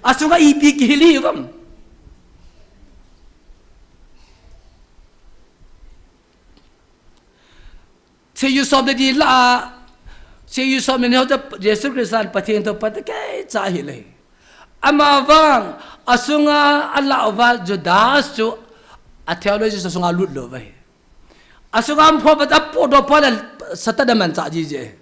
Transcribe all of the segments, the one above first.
asunga ipi kili vam se yu som de di la se yu som ne ho Yesu Kristan pathin to pat ke cha hi le ama wang asunga Allah wa Judas chu a theology asunga lut lo vai asunga am pho pat apo do pa satada man cha ji je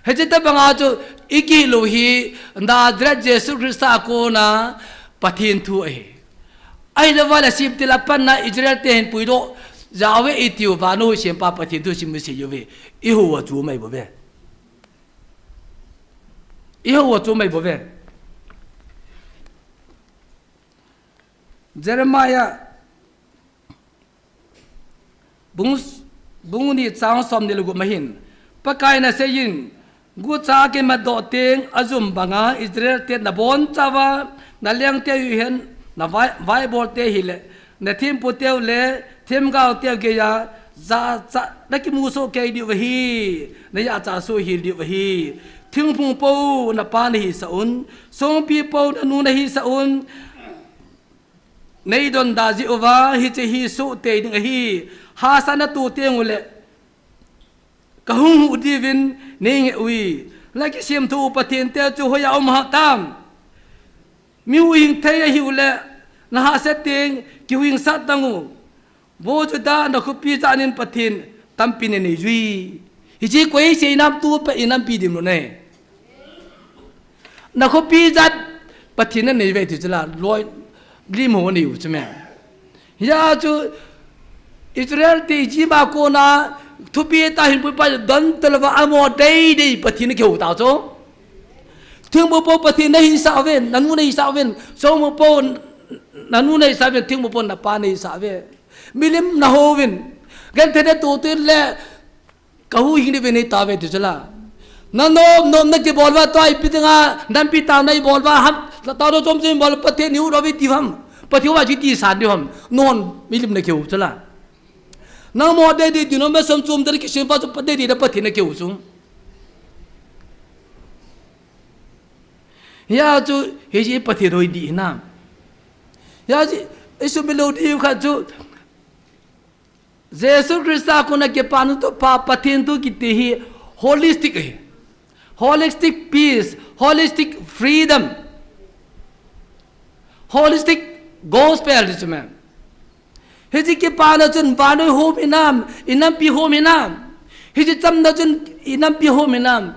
hejita banga chu iki lo hi na dra Yesu Krista ko na pathin thu ai da wala sim tila pan na Israel te hen pui do Yahweh itiu va no sim pa pathin thu sim se yuwe I ho wa chu mai bo be I ho wa chu mai bo be Jeremiah bung ni chang som ni lugu mahin pakai na seyin gu cha ke ma do teng azum banga Israel te na bon chawa na leng te hen na vai bol te hile na thim pu te le thim gao te ge ya za cha na ki mu so ke di hi na ya cha so hi di hi thing phung po na pa ni sa un song pi po na nu na hi sa un nei don da ji ova hi che hi so te ding hi ha sana tu te ngule ka hung hu divin nei ui la ki sim thu pathin te chu hoya om ha tam mi wing the hi ule na ha se ting ki wing sat tangu bo chu da na khu pi cha nin pathin tam pin nei jui hi chi koi se nam tu pa inam pi dim lo ne na khu pi jat pathin nei ve ti chla loi lim ho ni u chme ya chu Israel ti ji ma ko na thu pi ta hin pu pa don telwa amo dei dei pathin ke hu ta cho thing mo po pathin nei sa ven nanu nei sa ven so mo po nanu nei sa ven thing mo po na pa nei sa ve milim na ho ven gan the to tin le kahu hin ve nei ta ve tu chala na nom na ke bolwa to ai pitinga nam pi ta nei bolwa ham ta do chom chim bol pathin niu ro vi ti ham pathin wa ji ti san di ham non milim na ke hu chala na mo de di no me som chum der ki sim pa chu pa de di da pathin na ke hu chung ya chu he ji pathin roi di na ya ji isu melody kha chu Jesus Christa ko na ke panu to pa pathin tu ki te hi holistic peace holistic freedom holistic gospel dis man Hiji ke pana chun banoi ho minam inam pi ho minam hiji cham na chun inam pi ho minam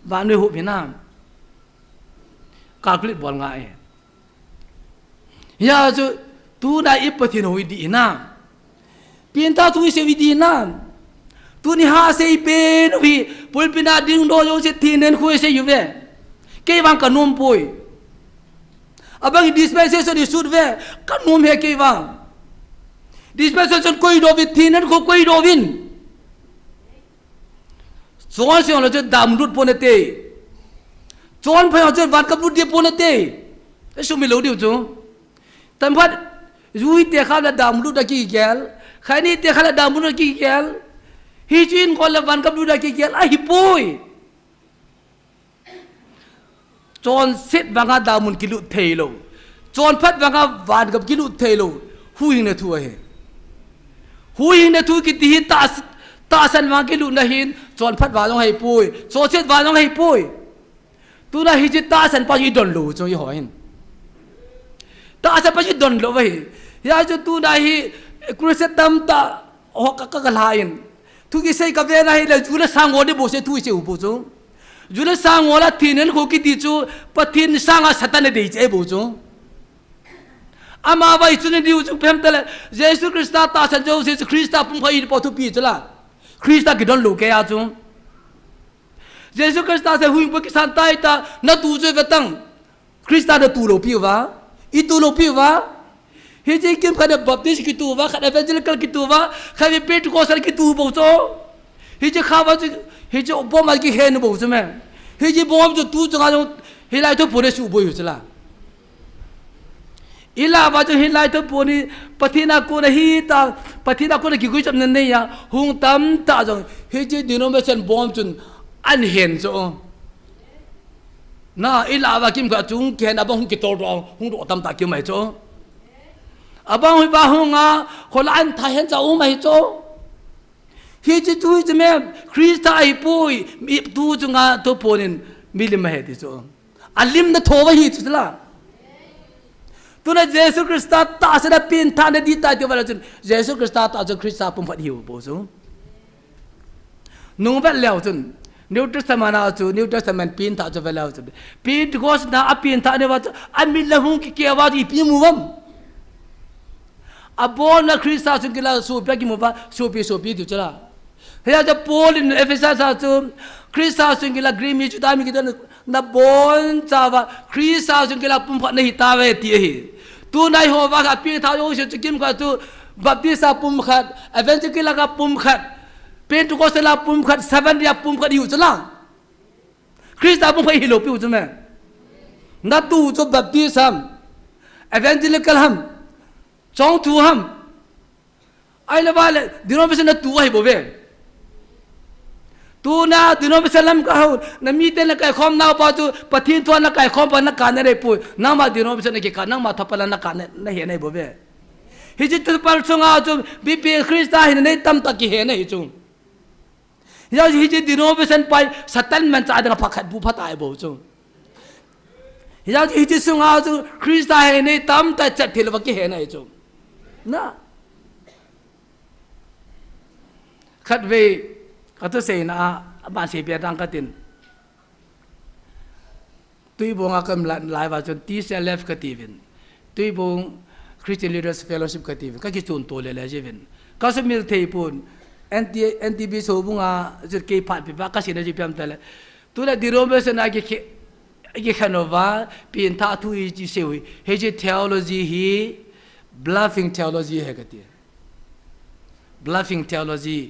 banoi ho minam calculate bol nga ya chu tu na ipathin hoi di na pinta tu se wi di na tu ni ha se pe no hi pulpina ding do yo se thinen khu se yu ve ke wang kanum poi abang dispensation di sud ve kanum he ke wang dispensation koi do vi thinen ko koi do vin chon se lo che dam lut ponete chon phai che wat kap lut di ponete su mi lo diu chu tam phat rui te kha la dam lut da ki gel khani te kha la dam lut ki gel hi chin ko la wan kap lut da ki gel a hi poi chon sit banga damun ki lut thei lo chon phat banga wan kap ki lut thei lo hu hin na thu he hui na thu ki ti ta san ma ke lu na hin chon phat wa long hai pui cho chet wa long hai pui tu na hi ji ta san pa ji don lu cho yi ho hin ta san pa ji don lo vai ya jo tu na hi kruset tam ta ho ka lain thu ki sei ka ve na hi la ju la sang o de bo se thu se u bo chu ju la sang o la thinen ko ki ti chu pathin sang a satan de che bo chu ama vai chune diu chu phem tele Jesus Christa ta san jo Jesus Christa pum phai po thu pi chala Christa ki don lo ke ya chu Jesus Christa se hui po ki san tai ta na tu je vetang Christa de tu lo pi wa I tu lo pi wa he je kim kha de baptist ki tu wa kha evangelical ki tu wa kha vi Pentecostal ki tu bo cho he je kha wa he je bo ma ki he no bo chu me he je bo ma tu cha ga he lai to po de su bo yu chala ila ba jo hilai to poni pathina ko nahi ta pathina ko ki gui cham nan nei ya hung tam ta jong he ji denomination bomb chun an hen so น่าอิลาวากิมกับจุงเกนอบองกิโตรองหุงโดตำตากิมไม่โจอบองฮิบาหุงาคนละอันไทยเห็นจะอุ้มไม่โจฮิจิตุฮิจิเมคริสต์ไอปุยมีตูจุงาตัวปนินมิลิมเหตุโจอัลลิมนะโทวะฮิตุละตัวนั้นเยซูคริสต์ตาสระปีนทานดีตาเดียววันละจุนเยซูคริสต์ตาจุคริสต์ปุ่มพัดหิวโบซุนุ่งแบบเลี้ยวจุนNew Testament aja, New Testament pinta aja velau aja. Pintu kos na pinta ne wat, ambil lahung kikia wat ipi muam. Abon na Krista sungkila supaya kimuva, sopi tu cera. Hanya aja Paul in Ephesus aja, Krista sungkila grimi juta mi kita na bon cawa, Krista sungkila pumpat nahi tawe tiye. Tu nahi hova ka pinta yo sejukim ka tu baptisa pumkat, evangelikala ka pumkat. Pintu kos la pumkat, seven dia pumkat hiu celang. Krista pumkat hiu piu cuma. Natu tu baptisam, evangelical ham, chong tu ham. Ai le bale, denomination na tu hai bobe. Tu na denomination lam kau, na mite na kai khom na pa tu, patin tu na kai khom pa na kane re pu. Nama denomination na ke kanang ma thapala na kane na he na bobe. Hiji tu pal chunga tu, bibi Krista hin na tam tak he na hitung. Ya hiji denomination pai satan man cha da pakhat bu phatai bo chu ya hiji sunga chu Krista he nei tam ta chat thil ba ki he nai chu na khat ve ka to se na ba se pya dang ka tin tui bo nga kam lai wa chu ti se left ka ti vin tui bo Christian Leaders Fellowship ka ti vin ka ki chun to le je vin ka se mil thei pun NTB so bunga jur ke pat pi ba ka sin ji pyam tale tu la denomination a ke khanova pin tha thu ji sewi he ji theology hi bluffing theology hai ka ti bluffing theology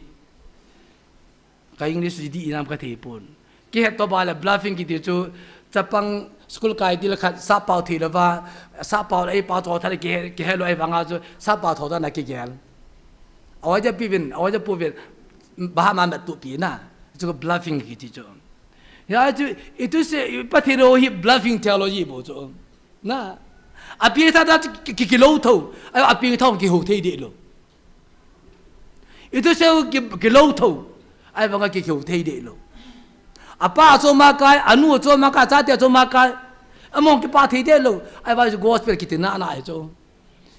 ka English di inam ka thei pun ke to ba la bluffing ki ti chu chapang school kai ti la khat sa pau thi la wa sa pau ai pa to tha ke hello ai wanga chu sa pau tho da na ke gel awak je pivin, awak je puvin, bahaman betul pina, itu bluffing gitu. Ya itu se patirohi bluffing teologi bojo. Nah, api itu ada kilau tahu, api itu tahu kilau tadi lo. Itu se kilau tahu, ayo bangga kilau tadi lo. Apa aso makai, anu aso makai, cahaya aso makai, among kipat tadi lo, ayo bangga gospel kita nak itu.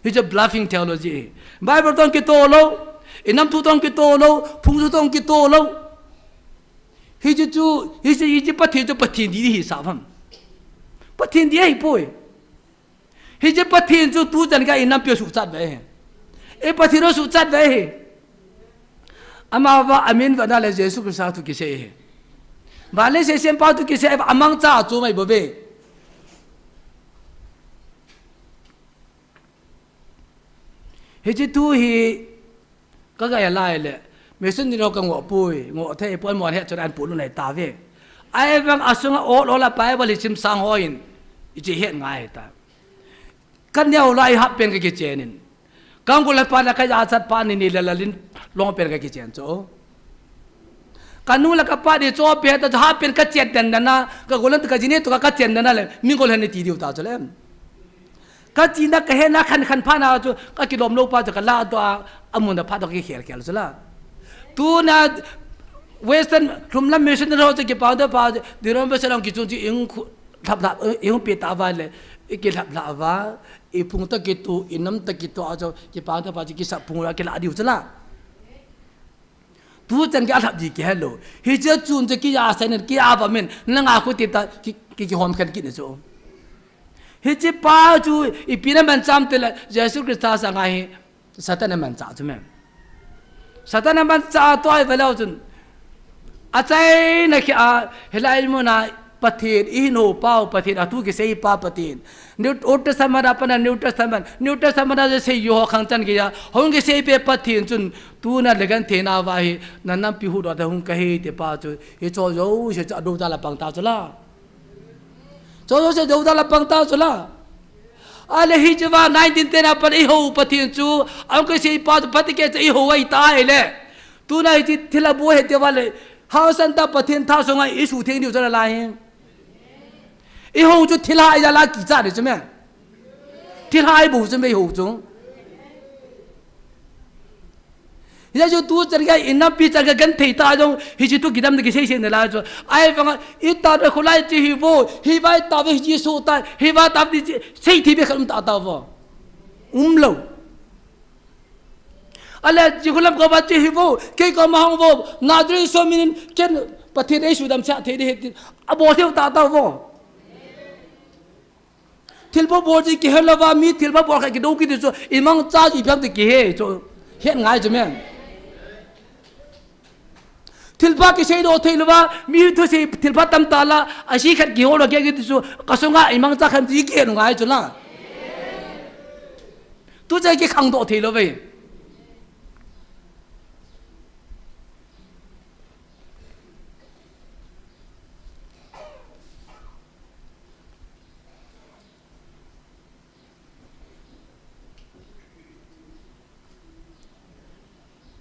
Itu bluffing theology. Bible tong kita lo. Inam tu tong kita lo, phung tu tong kita lo. Hiji patin di hisab ham. Patin dia ipoi. Hiji patin tu jan ka inam pio sucat bae. Patin ro sucat bae. Amawa amin wa dale Yesu Kristus tu kise. Bale se sem pa tu kise amang cha chu mai bobe. Hiji tu hiก็ไงไล่เลยไม่ซึ่งเราก็งอปุยงอเทปอนมอนเฮจนอันปูนในตาเวไอ้บางอาสุงโอโลละไปบริชิมสังหอยนจะเห็นง่ายตากันเดียวไล่ฮับเป็นกับกิจนินกังกุลปานกับอาสัตปานินีละลินลงเป็นกับกิจนโจกันนู้นละกับปาดีโจเปียแต่ฮับเป็นกับเจนเดนนะกับกุลันตกับจีนี่ตัวกับเจนเดนนั่นเลยมิงกุลันในทีเดียวตาจะเล่มก็จีนักเห็นนักขันพานาจูก็กิลมโลปาจะกันลาตัวอามุนต์พาตัวกี่เขียนใช่ไหมตัวน่ะเวสเทิร์นกลุ่มละมิชชันเราจะกี่ปาตัวปาเดี๋ยวเราไปเสด็จกี่จุดที่ทับเปียตาวาเลยกี่ทับว่าพุ่งตะกี่ตัวน้ำตะกี่ตัวอาจจะกี่ปาตัวปาจะกี่สับพุ่งละกี่ละดิวใช่ไหมตัวจันกี่ทับจีกี่ฮัลโหลเฮ้ยจะจุนจะกี่ยาเซนกี่อาบะมินนั่งอาคุติตากี่หอมกันกี่เนี่ยโจเฮ้ยป้าจูอีปีนั้นมันจำแต่ละเยซูคริสต์สังหารสัตว์นั้นมันจ่าใช่ไหมสัตว์นั้นมันจ่าตัวไอ้เวลาจุนอาจารย์นักเฮลัยมุนาปฏิทินอินโอป้าปฏิทินอาทุกิเซย์ป้าปฏิทินนิวโอเตสมันอาปนันนิวเตสมันอาจะเซย์ยูฮอขังจันกี้ยาฮงกิเซย์เปปฏิทินจุนตัวนั้นเล็กันเทนาวาฮีนั่นนั่นพิหูดว่าแต่ฮงก็เฮติป้าจูเฮโจโย่เฮจะดูตาละปังตาจุล่าโจเse jauh dalam pangtau sula. Ale hijwa 1910 apa iho patin chu, angko si pa pati ke iho wai tai le. Tu na ji thila bo he te wale. Hausan ta patin tha songa isu theng diu jala lai. อีหูจุทิลายจะลากี่จ่าเดี๋ยวใช่ไหมทิลายบุษไม่หูจุยาจุตัวจัดการอินนับปีจัดการกันเทตาจงฮิจิตุกิดามตะกิเชยเชยเนลาจุไอ้ฟังอีตาเดคนไล่จีฮิโวฮิบายตาเวฮิจิโซตาฮิบายตาดิเชยที่เบขลุมตาตาวะโลอะไรจีคนละก็บาจีฮิโวเกี่ยก็มาห้องโวนาดริโซมินเช่นประเทศไอสุดามชาเทเดหิตอบอเทวตาตาวะทิลปบอจีกิเฮลวามีทิลปบอใครกิดูกิดิโซอิมังจ้าอีเพียงตะกิเฮโซเฮ็ดง่ายจังแม่ทิลปากิเชยโดเทลวามีทุสิทิลปาตำตาละอาชีขัดกิโฮลแกกิดิโซกะสงะอิมังจ้าขันตีเกียนง่ายจังละตัวใจกิขังโดเทลวะ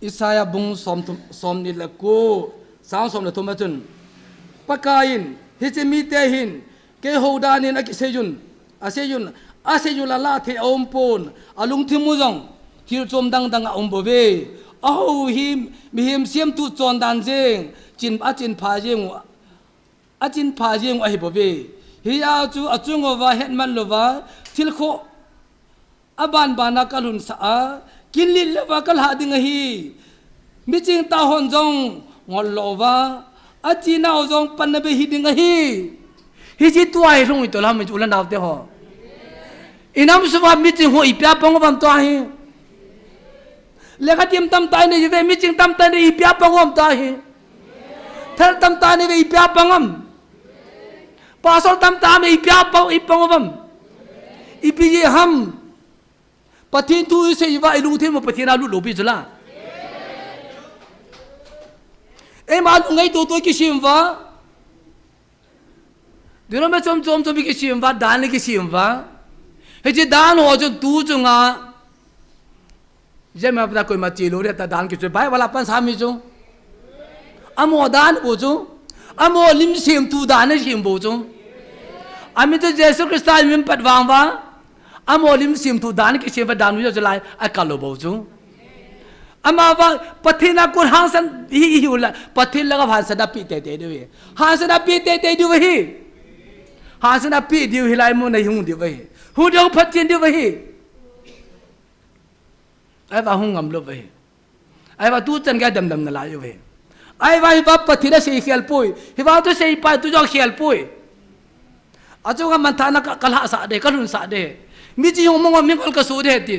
อิสายาบุงสมนิลกูสาวสมละทุมจุนปะกายินฮิจิมีเตหินเกโฮดานินอกิเซยุนอาเซยุนละลาเทอมปูนอาลุงทิมุจงที่จมดังอมบเวอาหูหิมมีหิมเสียมตุจอนดันเจงจินอาจินพาเจงอหิบเวฮิอาจูอาจุงวาเฮ็ดมันลวาทิลโคอบานบานักลุนสากินลิลวะกัลหาดิงฮีมิจิงตาหอนจงงอลโลวะอาจีนาจงปันนเบฮีดิงฮีฮิจิตัวไอรุ่งตัวละมันจุลันดาวเตหออินามสวามิจิงหัวอีเปียปงวันตัวฮีเลขาทีมตำตายในเวมิจิงตำตายในอีเปียปงวันตัวฮีเธอตำตายในเวอีเปียปงวันปาสอลตำตายในอีเปียปงอีปงวันอีปีเยฮัมปฏิทูเสียว่าไอ้ลุงเทมปฏินาลุโลบิจุลาไอ้มาลุงไอ้ตัวกิชิมวะเดี๋ยวเราไม่จมมีกิชิมวะดานเลยกิชิมวะเฮ้ยดานหัวจนตูจุงอ่ะยังไม่ได้คุยมาจีโร่เนี่ยแต่ดานกิจไปเวลาปั้นสามีจุงอ่ะโมดานบุจุงอ่ะโมลิมชิมตูดานเนี่ยชิมบุจุงอ่ะมิตรเจสุคริสต์มิมปัดวางวะอาโมลิมซิมทูดานกิเชฟดานุยจะไล่อากาลโบจุงอามาว่าปฏินักุฮังสันฮิวละปฏิละก็ฮันสันปีเตเตด้วยฮันสันปีเตเตด้วยฮันสันปีด้วยฮิไลมุนในหุ่นด้วยหุ่นเดียวพัดเจนด้วยไอ้ว่าหุ่นงำลบด้วยไอ้ว่าตู้จันแกดำนั่นละด้วยไอ้ว่าฮิบปฏิละเสียเขียลปุยฮิบาตุเสียไปตุจอกเขียลปุยอาจจะว่ามันทานักกลหสะเดกลุนสะเดมิจิฮงมงมิงกอลกสูเดติ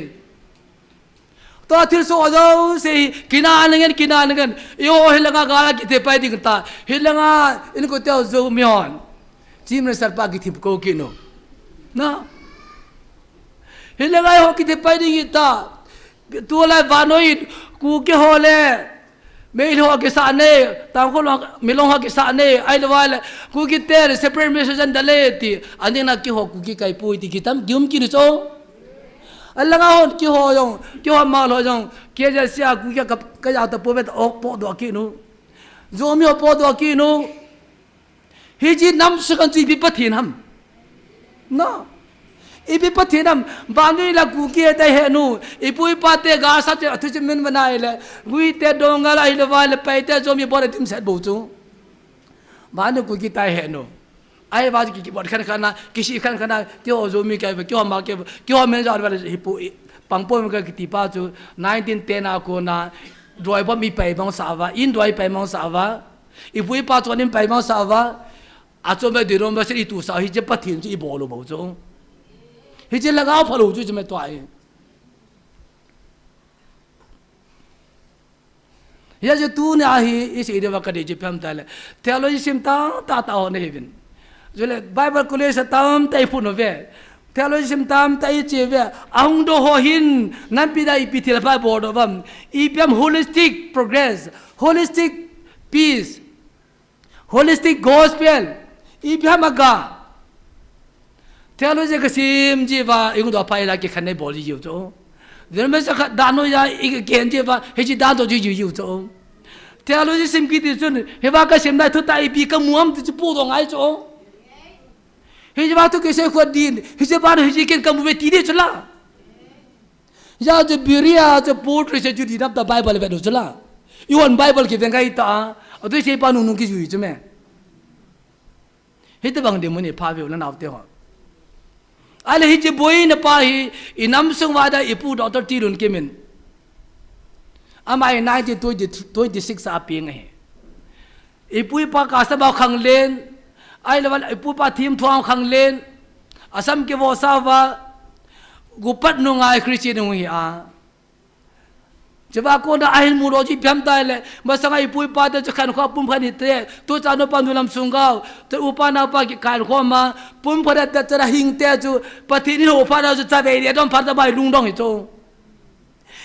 ตัวที่โซโจสิกินานึงโยเฮลังกาลกิเตไปดิกตาเฮลังอินก็เตอโซมิอนจิมเรสัรปากิทิปโกกิโนนะเฮลังโฮกิเตไปดิกตาตัวไลวานอยกูเกโฮเลไม่ลงหักษาเน่ตามคนไม่ลงหักษาเน่ไอ้ละวาลกูคิดเตอร์เซปเปอร์เมสจันดัลเลตีอันนี้นักกี่หัวกูคิดใครพูดที่คิดทำยุ่มกินโซ่อันละก็หัวกี่หัวยงกี่หัวมาลอยงกี่จะเสียกูคิดกับก็จะเอาแต่พูดไปออกปอดตัวกินูโจมีออกปอดตัวกินูฮิจิน้ำสุกันจีบิปะทินำนะอีบิปะทินำบางทีละกูคิดได้เห็นนูอีปุยปาเตกาสัจจะทุจมินมันได้เลยกูเตดงอะไรละวาลไปเตโจมีบอลทีมเสร็จบูจูบางทีกูคิดได้เห็นนูไอ้บางทีกูบอลขันกิชิขันเกี่ยวโจมีแกเกี่ยวมาเกี่ยวเมนจอดไปฮิปุยปังปอยมันก็ติป้าจู1910อากูนะรวยบ่มีไปมองสาวอินรวยไปมองสาวอีปุยป้าตัวนี้ไปมองสาวอาจจะไม่ดีรวมไปสิอีตัวสาวฮิจิปะทินจีบอลบูจูฮิจิละก้าวพลูจูจะไม่ตัวเองยาจะตูเนี่ยฮีอิสอีเดวกัดจิพมตาเลเทโลจิซิมตาโอเนวินจุเลไบเบิลคุเลสตามไตฟุนเวเทโลจิซิมตามไตเจเวอังโดโฮหินนันปิดาอีพิเทลไบบอร์ดวัมอีพิมโฮลิสติกโปรเกรสโฮลิสติกพีซโฮลิสติกกอสเปลอีพิมกาเทโลจิกซิมจีวาอีกุดอภัยละกิขันในบอลีอยู่โจเดี๋ยวไม่สักดานอยาอีกเกณฑ์จีวาเฮจิดานตัวจีอยู่โจเทโลจิซิมกิดิจุนเฮว่าก็ซิมได้ทุตาอีปีก็มัวมจะพูดตรงไงโจ he je ba tu ke se ko din he je ba he je ken kam be ti de chla ya je biria je poetry se ju di nap da bible be do chla you on bible ke vengai ta adu se pa nu nu ki ju je me he te bang de mun ne pha be la naw te ho ale he je boy ne pa hi inam sung wa da ipu doctor ti run ke min amai 1926 a pi ngai ipu pa ka sa ba khang len ai level ipu pa thim thuang khang len asam ke wo sa wa gupat nu ngai christian nu hi a jaba ko da ahil mu ro ji pyam tai le masanga ipu pa da khan kho pum khani te to cha no panulam sungau te upana pa ki khan kho ma pum phara da chara hing te chu pathi ni ho phara chu cha be ri dom phar da bai lung dong hi chu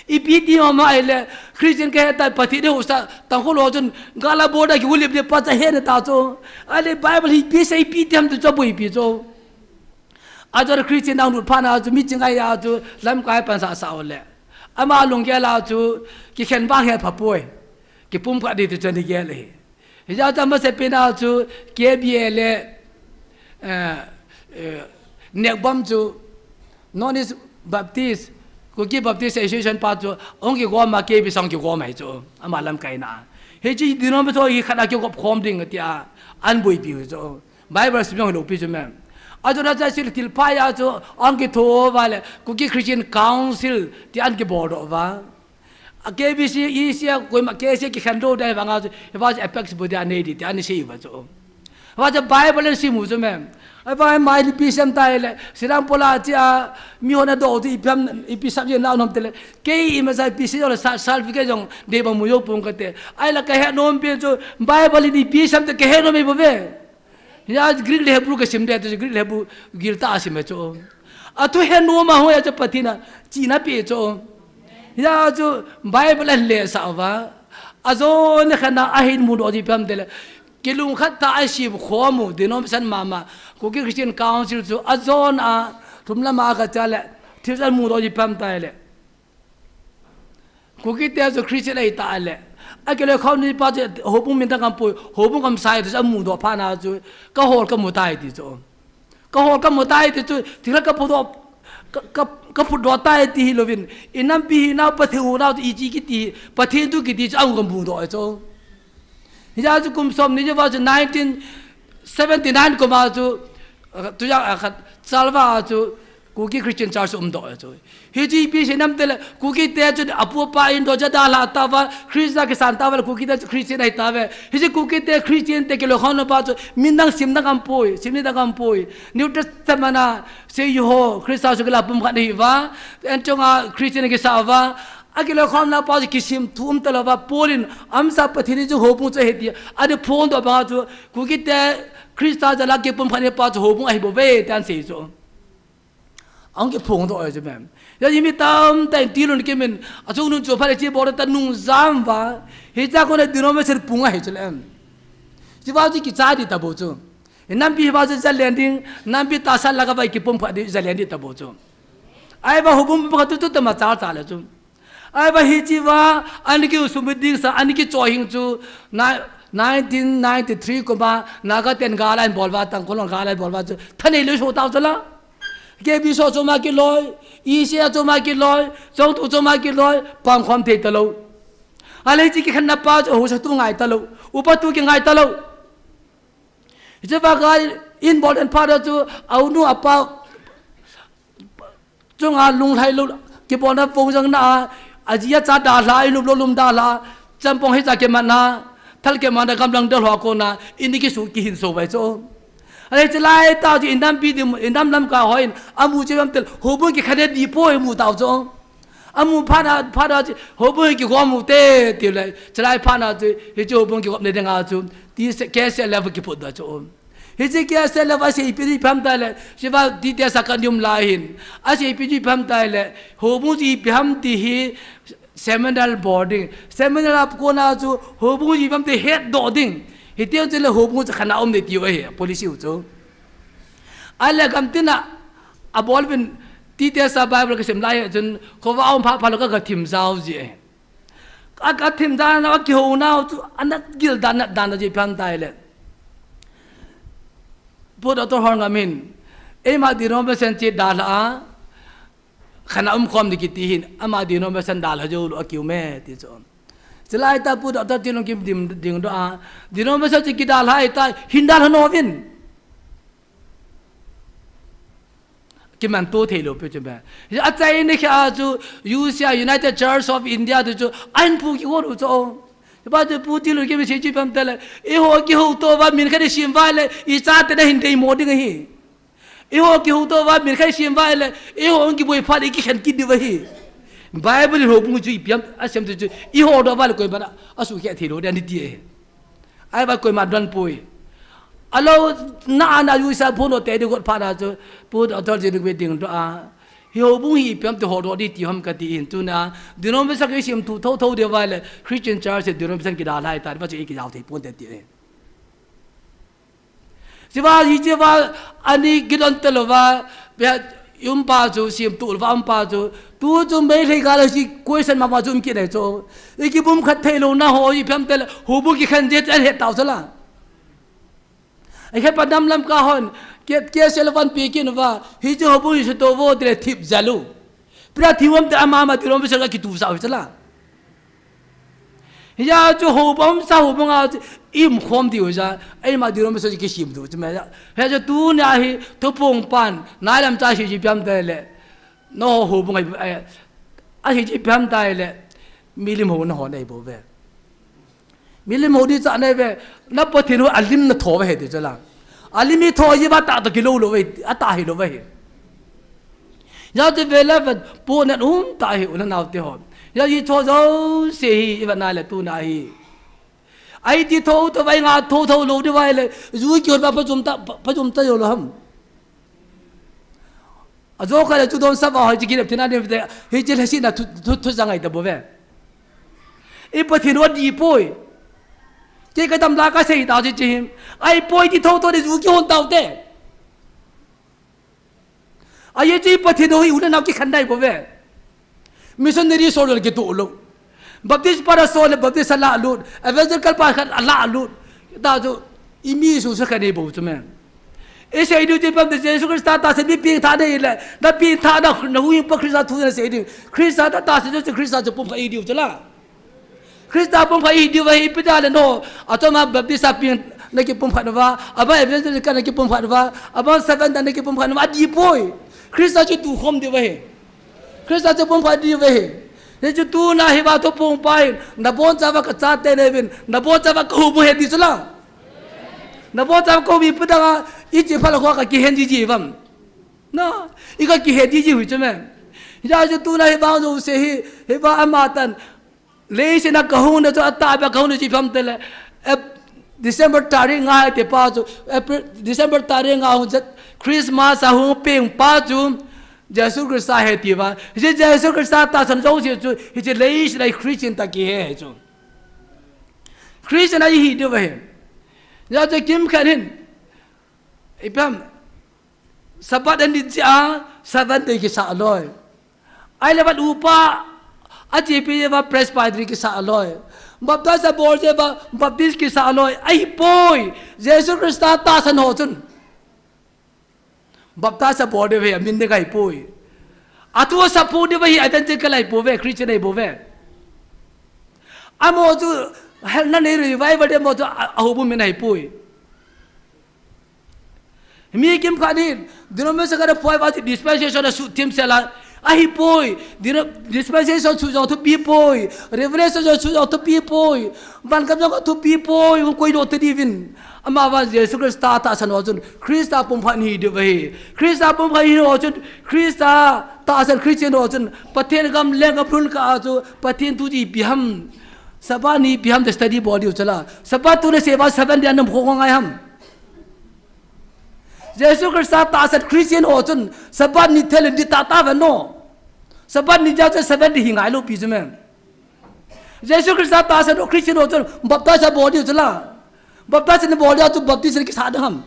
ipi ti ma ai le christian ke ta pathi de ho sa tang kho lo chun gala boda ki ulip de pa cha he na ta chu ale bible hi pi sai pi tem tu cho bui pi chu ajor christian nang nu phana chu mi chingai ya chu lam kai pan sa sa ole ama lung ke la chu ki khen ba he pha poi ki pum pha di tu chen ke le ya ta ma se pe na chu ke bie le nek bam chu non is baptist ko ki baptist association pa chu ong ki go ma ke bi sang ki go mai chu ama lam kai na he ji dinom be tho hi khana ki ko khom ding tia an boi pi chu bible si lo pi chu mem ajora cha sil til pa ya chu ong ki tho wale ko ki christian council ti an ki board wa KBC isia ko ma ke se ki khando dai banga he ba apex bodia nei ti an sei wa chu wa cha bible si mu chu mem ai ba mai li pi sam tai le siram pola cha mi hona do ti pam ipi sab je na nom tele ke I ma sai pi se yo sal fi ke jong de ba mu yo pung ka te ai la ka he nom pe chu bible ni pi sam te ke he no me bo ve ya greek le hebrew ke sim de te greek le hebrew girta asim me chu a tu he no ma ho ya cha patina chi na pe chu ya chu bible le sa wa azo ne khana ahin mu do di pam de kilung khat ta ashib khomu dinom san mama ko ki christian council chu azon a thumla ma ka chale thizal mu do ji pam ta le ko ki te zo christian ai ta le akele khawni pa je hobung min ta kam pu hobung kam sai ta mu do pha na chu ka hol ka mu tai ti chu ka hol ka mu tai ti chu thila ka pu do ka pu do tai ti lovin inam pi na pa thu na ti ji ki ti pa thi tu ki ti ang ka mu do chu ya chu kum som ni je wa 1979 ko ma chu tu ya khat salwa chu ku ki christian church do chu he ji pi se nam tel ku ki te chu apu pa in do ja da la ta wa christa ke san ta wa ku ki te christian ai ta we he ji ku ki te christian te ke lo khon pa chu min dang sim da kam poi sim ni da kam poi new testament se yo ho christa su ke la pum kha ni wa en chonga christian ke sa wa akilo khom na pa ki sim thum talawa polin amsa pathini ju hopu che heti ade phone do ba chu ku ki te krista jala ke pum phane pa chu hopu ai bo ve tan se chu ang ke phone do ai je mem ya yimi tam tai tilun ke men achu nu chu phale che bo ta nung zam wa he cha ko ne dino me ser punga he chlem ji ba ji ki cha di ta bo chu nam bi ba je landing nam bi ta sa laga ba ki pum pha di landing ta bo chu ai ba hobum ba tu tu ta ma cha cha le chu ai ba hi chi wa an ki usumding sa an ki chohing chu 1993 ko ba naga ten galan bolwa tang ko galan bolwa chu thane le so taw chala ke bi so choma ki loy I se choma ki loy so tu choma ki loy pam khom the ta lo ale chi ki khanna pa ho sa tu ngai ta lo upa tu ki ngai ta lo je ba ga in bol and father chu au nu apa chung a lung thai lo ki bon na phong jang na ajia cha da la I lum da la champong he cha ke mana thal ke mana kamlang dal ho ko na ini ki su ki hin so bai cho ale chlai ta ji indam pi dim indam lam ka hoin amu che bam tel hobun ki khade di po mu taw cho amu phana ji hobun ki ko mu te ti le chlai phana ji he jo hobun ki ko ne nga chu ti ke se level ki po da cho he je ke se level se pi pham ta le se ba di te sa kan yum la hin a se pi pham ta le hobun ji pham ti hi seminal boarding seminal ap ko na chu hobun ji pham te head doding he te je le hobun cha khana om de ti wa he policy u chu ala kam tina a bolvin ti te sa bible ke sem lai jun ko wa om pha lo ka thim zau ji ka thim da na ki ho na chu anak gil dan ji pham ta le po do to hor ngamin มาดีโนเมชันจิตดาลาขณะคอมดิกิตีหินมาดีโนเมชันดาลาจูลอคิวเมติจอมสลายตาพูดอัตติลงกิมดิงดาดีโนเมชันจิตดาลาตาหินดาลโนวินकि मन तो थे लो पे चुमे अच्छा इन्हें क्या जो USA United church of India तो जो आइन पूकी हो रहा जो बात पूती लोग के में चीज़ पम तले ये हो कि हो तो बात मिलकर शिम वाले इस चाहते नहीं हिंदे मोड़ी नहीं ये हो कि हो तो बात मिलकर शिम वाले ये हो उनकी बोई फाड़ी की खनकी दी वही बाइबल हो मुझे इप्यम असम तो जो ये हो तो वाले कोई बना असु क्या थी लो यानी दिए आई बात कोई मार पोई अलो ना यूएसए फोन होते हैं देखो फाड़ा जो पूत अतल जिन्हें भी दिंग तो हियो बुही प्यम तो हो दी ती हम कती इन तो ना दिनों में सके सिम तो थो देवाले क्रिश्चियन चर्च से दिनों में सन की डाला है तार बच्चे एक जाओ थे पोते दिए सिवा हिजेवा अनि गिदन तलवा बे युम पाजो सिम तो उल्वाम पाजो तू जो मेरे गाल सी क्वेश्चन मामा जो उनके नहीं जो एक बुम खत्ते लो ना हो ये प्यम तल हो बु की खंजे है ताऊ चला ऐसे पदम लम का होन के सेलवन पीकिन वा हिजो हबु हिजो तो वो दे थिप जालू प्रा थिवम त अमा तिरो में सगा की तू सा चला या जो होबम सा होबंगा इम खोम दी हो जा ए मा तिरो में सजी के सिम दु जमे हे जो तू ना ही तो पोंग पान नालम चा सी जी प्याम दले नो होबंगा आ सी जी प्याम दाले मिलिम हो न हो नै बो वे मिलिम हो दी जा नै वे न पथिनो अलिम न थो वे दे चला अलिमी थो ये बात तो किलो लो वे आता ही लो वे या तो वेला पो न ताही उन नावते हो या ये थो जो से ही इवन नाले तू ना ही आई ती थो तो भाई गा थो लो दे वाले जू क्यों पजुमता यो लो हम अजो का जो दोन सब हो जी किने तना ने हे जे हसी ना थु जंगाई त बोवे ए पथिनो दी पोई cái tâm la cái gì tạo cho chị ai bôi thì thôi tôi để rú cái hôn tàu thế ai chị bắt thì đôi udah nào cái khăn đây bố về missionary solo cái tụ luôn baptist para solo baptist Allah luôn evangelical para Allah luôn tao cho imi su cái này bố cho mình ấy sẽ đi chơi baptist Jesus Christ ta sẽ biết biến thà đây là đã biến thà đó nó huy bác Christ thu là sẽ đi Christ ta sẽ cho Christ cho bông phải điều cho là Christ pun phải đi về bây giờ là nó ở trong mà bậc đi sắp biển này cái pun phải nó ở bên evangelical cái này cái pun phải nó ở bên seven này cái pun phải nó đi bôi Christ cho tu không đi về Christ cho pun phải đi về nên cho tu na hi vào tu pun phải na bon cha vào cái cha tên này bên na bon cha vào câu bôi đi chला na bon cha câu bị bây giờ ít chỉ phải là hoa cái hiện gì vậy nó ít cái hiện gì vậy chứ mẹ giờ cho tu na hi vào rồi sẽ hi vào amatan lấy xin câu này cho ta bây câu này chỉ phẩm tên là December tarik ngay thì bao nhiêu December tarik ngay hôm Christmas à hôm ping bao nhiêu Jesus Christ hay thì vậy Jesus Christ ta sẵn sàng chứ thì lấy xin Christian ta kia chứ Christian này gì được vậy giờ cho kim khẩn hin ipam sabat anh đi cha sabat đây cái sao rồi ai là bắt upa aji pe va presbytery ki sa aloy baptist sa board je va baptist ki sa aloy ai poi Jesus Christ ta san ho chun baptist sa board ve min de kai poi atu sa pu de ve identical ai po ve Christian ai po ve amo chu hel na ne revival de mo chu ahu bu min ai poi mi kim khanin dinom se ka poi va dispensation da su tim se la ai poi dispensation chu jo to pi poi revelation chu jo to pi poi ban kam jo to pi poi koi do te divin ama va Jesus Christ ta san ho chun Christ ta pum phan hi de ve Christ ta pum phan hi ho chun Christ ta san Christian ho chun pathen gam leng gam phun ka chu pathen tu ji biham sabani biham the study body chala sabat tu ne seva seven dia nam khong ngai ham Jesus Christ ta san Christian ho chun sabat ni thel di ta va no sabat ni ja seven di hingai lo pi jmen Jesus Christ ta san Christian ho chun baptist body chala baptist ne body tu baptist ke साथ हम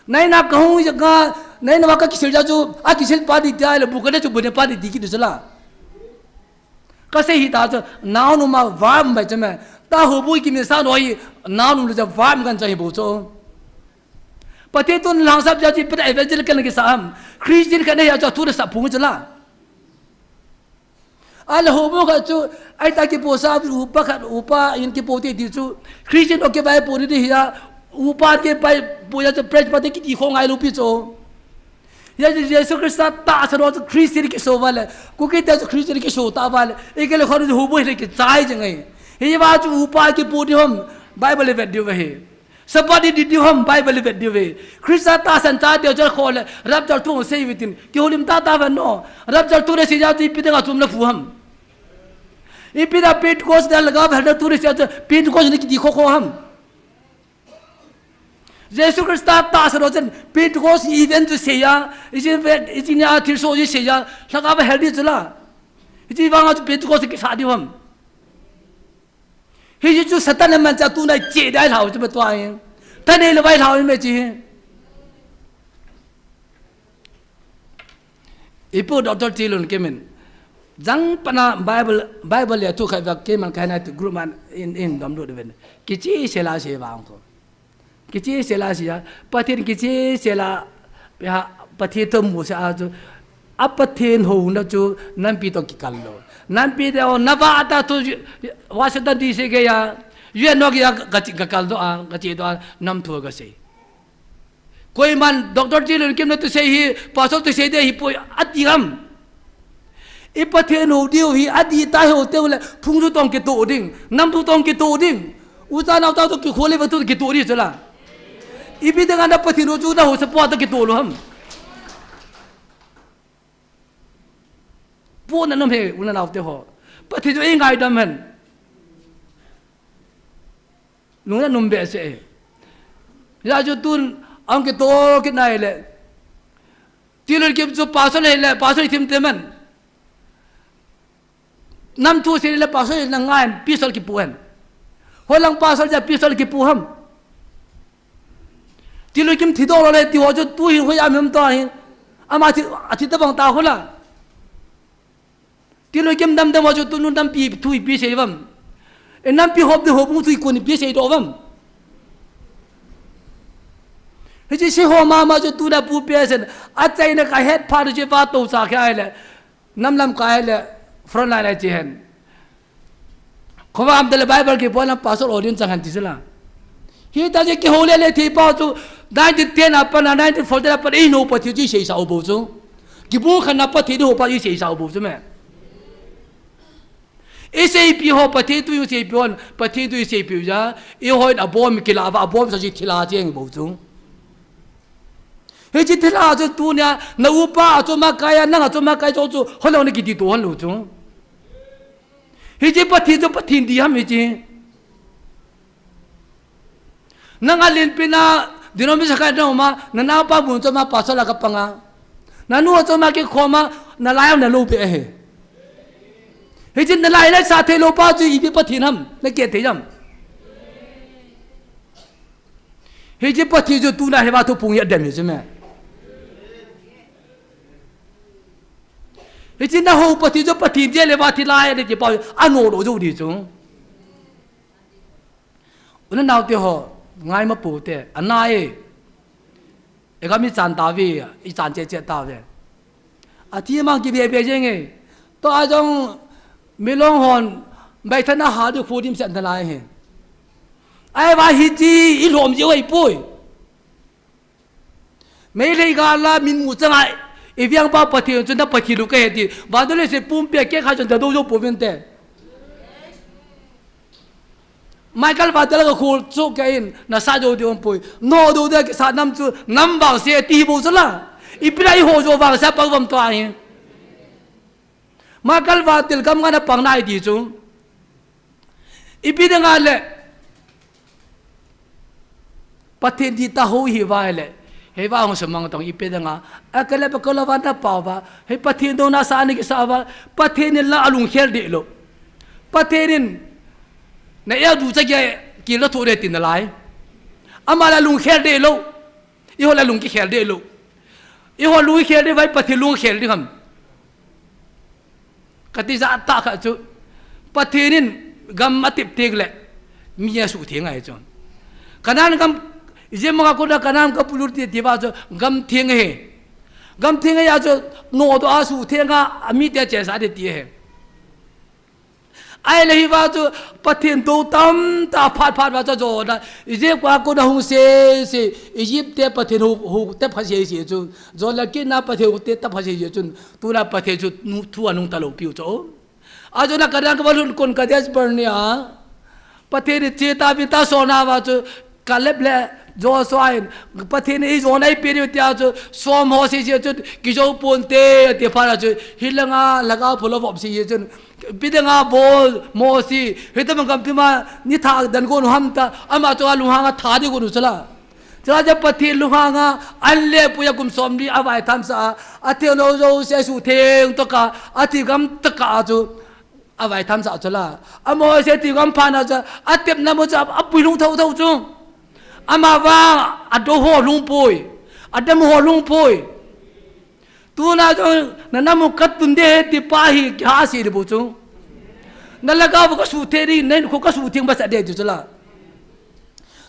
नहीं ना कहूँ जगह नहीं ना वाका किसी जा जो आ किसी पादी दिया है बुकने जो बुने पादी दी की दूसरा कैसे ही ताज़ नाव नुमा वार्म बचे में ता हो बुई की मिसाल वही नाव नुमा जब वार्म करना चाहिए बोचो ประเทศตุนหลังสับยาจีเป็นเอเวนเจอร์กันกิสามคริสเตียนกันเนี่ยจะทุเรศพุ่งจะละอัลโฮโมก็จูไอ้ตากิโปซาบิอุปาอินกิโปตีดิจูคริสเตียนโอเคไปปูนี่ดิฮะอุปาเก็บไปปูจะจะเปรตปฏิกิริของไงลูกพี่โจยาเยซูคริสต์ตาสโนจะคริสเตียนกิโซวัลกูคิดแต่จะคริสเตียนกิโซตาวัลเอกเลยคนจะหูบุยเลยกิใจจังไงเฮียว่าจูอุปากิปูดิฮมไบเบิลเวดดิวเฮสปอดีดิวฮมไบเบิลเวดดิวเฮคริสต์ตาสันตาเดียวจะขอเลยรับจอดทุ่งเซวิตินกิโฮลิมตาตาวันโนรับจอดทุ่งเรสิยาจีพิเดงาจุมเลฟูฮัมอีพิดาพิดโคสเดลกาบเฮดทุ่งเรสิยาจีพิดโคสนี่กิดีโคโคฮัมเยซูคริสต์ตาสโนจันพิดโคสอีเวนต์เสียอีจินยาทิโซจีเสียลักาบเฮดิจุลาอีจีวังอาจุพิดโคสกิสาดิวฮัมเฮ้ยจูสตันมันจะตู้ไหนเจ๊ได้เท่าจะมาตัวเองท่านเองเลยไปเท่าไม่จริงอีพวกดร.จีลุนเกมินจังปนาไบเบิลเนี่ยทุกใครแบบเกมันใครในกลุ่มมันอินดอมดูดเวนกิจเสลาเสียบางตัวกิจเสลาเสียปฏิทินกิจเสลาไปหาปฏิทินมุสอาจูอัปเทนหูนะจูนั่นปีต้องกิคัลโลนั่นปีเดียวนบาตาตุวาสตันดีเสกยาเยนนกยากะจิกคัลโลกะจิโดนัมทัวกะเซकोई मन डॉक्टर जी लड़के ने तो सही पासों तो सही दे ही पोय अति हम इपथे नो दियो ही अति ताहे होते बोले फुंगजु तोंग के तोडिंग नम तु तोंग के तोडिंग उता ना उता तो कि खोले बतु के तोरी चला इबी दगा ना पथि नो जु ना हो सपवा तो के तोलो हम पो ना नम हे उना ना होते हो पथि जो इंगाई दम हन नुना नुम बे से या जो तुन अंके तो कितना है ले तीलर के जो पासों ले पासों इतने तेमन नम तू से ले पासों नंगान पीसल की पुहन हो लंग पासों जा पीसल की पुहम तीलर किम थी तो ले ती हो जो तू ही हो या मिम तो है अमा थी तो बंता हो ला तीलर किम दम दम हो जो तू नुन दम पी तू ही पी से वम नम पी होप दे होप तू ही कोनी पी से दो वमเฮ้ยสิโฮมาจะตูน่ะปูเปียเซนอาใจน่ะกะเฮ็ดพาดูเจฟาโตซาแค่ไอ้แหละน้ำลำกายแหละฟรอนไลน์ไอ้เจเห็นเขาว่าอัมเดลไบเบิลกี่ปอนด์พาสโอดินจังหันติสละเฮ้ยตาเจกี่โฮเลเลที่ป้าจูได้ที่เทียนอ่ะปนได้ที่ฟอลเดอร์ปนอีโนปะที่จีเสียสาวบูจูกี่บุ้งขันนับปะที่ดูปะที่เสียสาวบูจูไหมเอเซียปีหัวปะที่ตัวอยู่เสียปีวันปะที่ตัวอยู่เสียปีจ้าอีหัวอับบอมกิลาว่าอับบอมจะจีทิลาเจงบูจูเฮ้ยจิตลาจะตัวเนี่ยนาอุปาจะมากายนั่งจะมากายจะจูเขาเราเนี่ยกี่ตัวหันหลุดจูเฮ้ยจิปะทีจะปะทีดีฮะมิจินั่งaliin pina di namin sa kanya uma nanapa moจะมาปัสสาวะกับปังอ่ะนั่นหัวจะมาเกี่ยวมานั่นลายนั่นลูกเอ๋เฮ้ยจินั่นลายนั่นสาเทโลป้าจูอีพีปะทีนั่นนั่นเกี่ยที่นั่นเฮ้ยจิปะทีจะตัวน่ะเห็นว่าตัวปุ่งยัดเดมิใช่ไหมเฮ้ยจิน่าหัวปะทีจะปะทีเจเลยว่าที่ลายเนี่ยจะบอกอันโนโรจูดีจูวันนั้นเอาเดี๋ยวง่ายมาปูเตะอันไหนเอกมีจานดาวีอีจานเจเจดาวีอาทิตย์มันกี่เบี้ยยังไงตัวอาจงมีลงหอนใบธนาหาดูคูดิมเส้นทลายเห็นไอ้ว่าฮิจีอีหลอมเยอะไอ้ปุ้ยไม่เลยกาลามินมุจังไงอีเวียงป้าปฏิจนนับปฏิลูกเห็นดีวันนั้นเลยเสปุ่มเปียกแก่ข้าจนจะดูโยปุ่มเป็นเตะไม่กันว่าแต่ละคนจุกกินน่าสะดวกดีองปุยโน้ดูเด็กสาน้ำจูน้ำบางเสียตีบุษละอีปีนี้หัวโจบางเสียปักวันตัวเองมากันว่าติลกำกันปังนายดีจูอีปีนี้งานเลยปฏิทินตาหูหิวายเลยเฮ้ยว่าของสมังตองอีปีนี้งาเอกลักษณ์ก็ละวันนั้นป่าวว่าเฮ้ยปฏิทินโดนอาสานี่ก็สาวว่าปฏิทินละอลุงเขียนดีโลปฏิทินในเอวดูจะกี่ละตัวเด็ดตินอะไรอามาละลุงเขียนดีโลอีหัวละลุงกี่เขียนดีโลอีหัวลุงเขียนดีไว้ปฏิทินลุงเขียนดีคำกติจะตากจุปฏิทินกำมาติดเตียงเลยมีสุเทียงไงจอนขณะนั้นก इजे मगा को ना कनाम का पुलुर ती दिवा जो गम थिंगे या जो नो तो आसु थेंगा अमी ते चेसा दे ती है ai lấy vào cho bắt thiên tu tâm ta phát vào cho rồi đó Egypt qua cô đâu xe Egypt tiếp bắt thiên hu tiếp phát xe xe chứ rồi là cái nào bắt thiên tiếp phát xe xe chứ tu là bắt thiên chứ thua nung ta lâu piu chỗ à cho nên cái đó cái balloon con cái đấy bẩn nhá bắt thiên chế ta bị ta sona vào cho cái lép lẹ do xoay bắt thiên ấy do này period tiêu cho xóm họ xe xe chứ cái chỗ ponte tiếp phát là chứ hiện là cái phô vọng xe chứ bây giờ bol mò si hết tầm cầm thì mà như thà đàn con ham ta ama cho lung hanga thà đi con chला chला जब पति lung hanga alle puya kum som di avai tham sa athio no zo se su theng to ka athi gam ta ka chu avai tham sa chla amo se ti gam phana cha atep na mo cha apui lung thau thau chu ama wa ado ho lung poi adam ho lung poi tu na jo na namu katun de ti pahi kya si de bochu na laga ko su theri nen ko ka su thing ba sa de ju la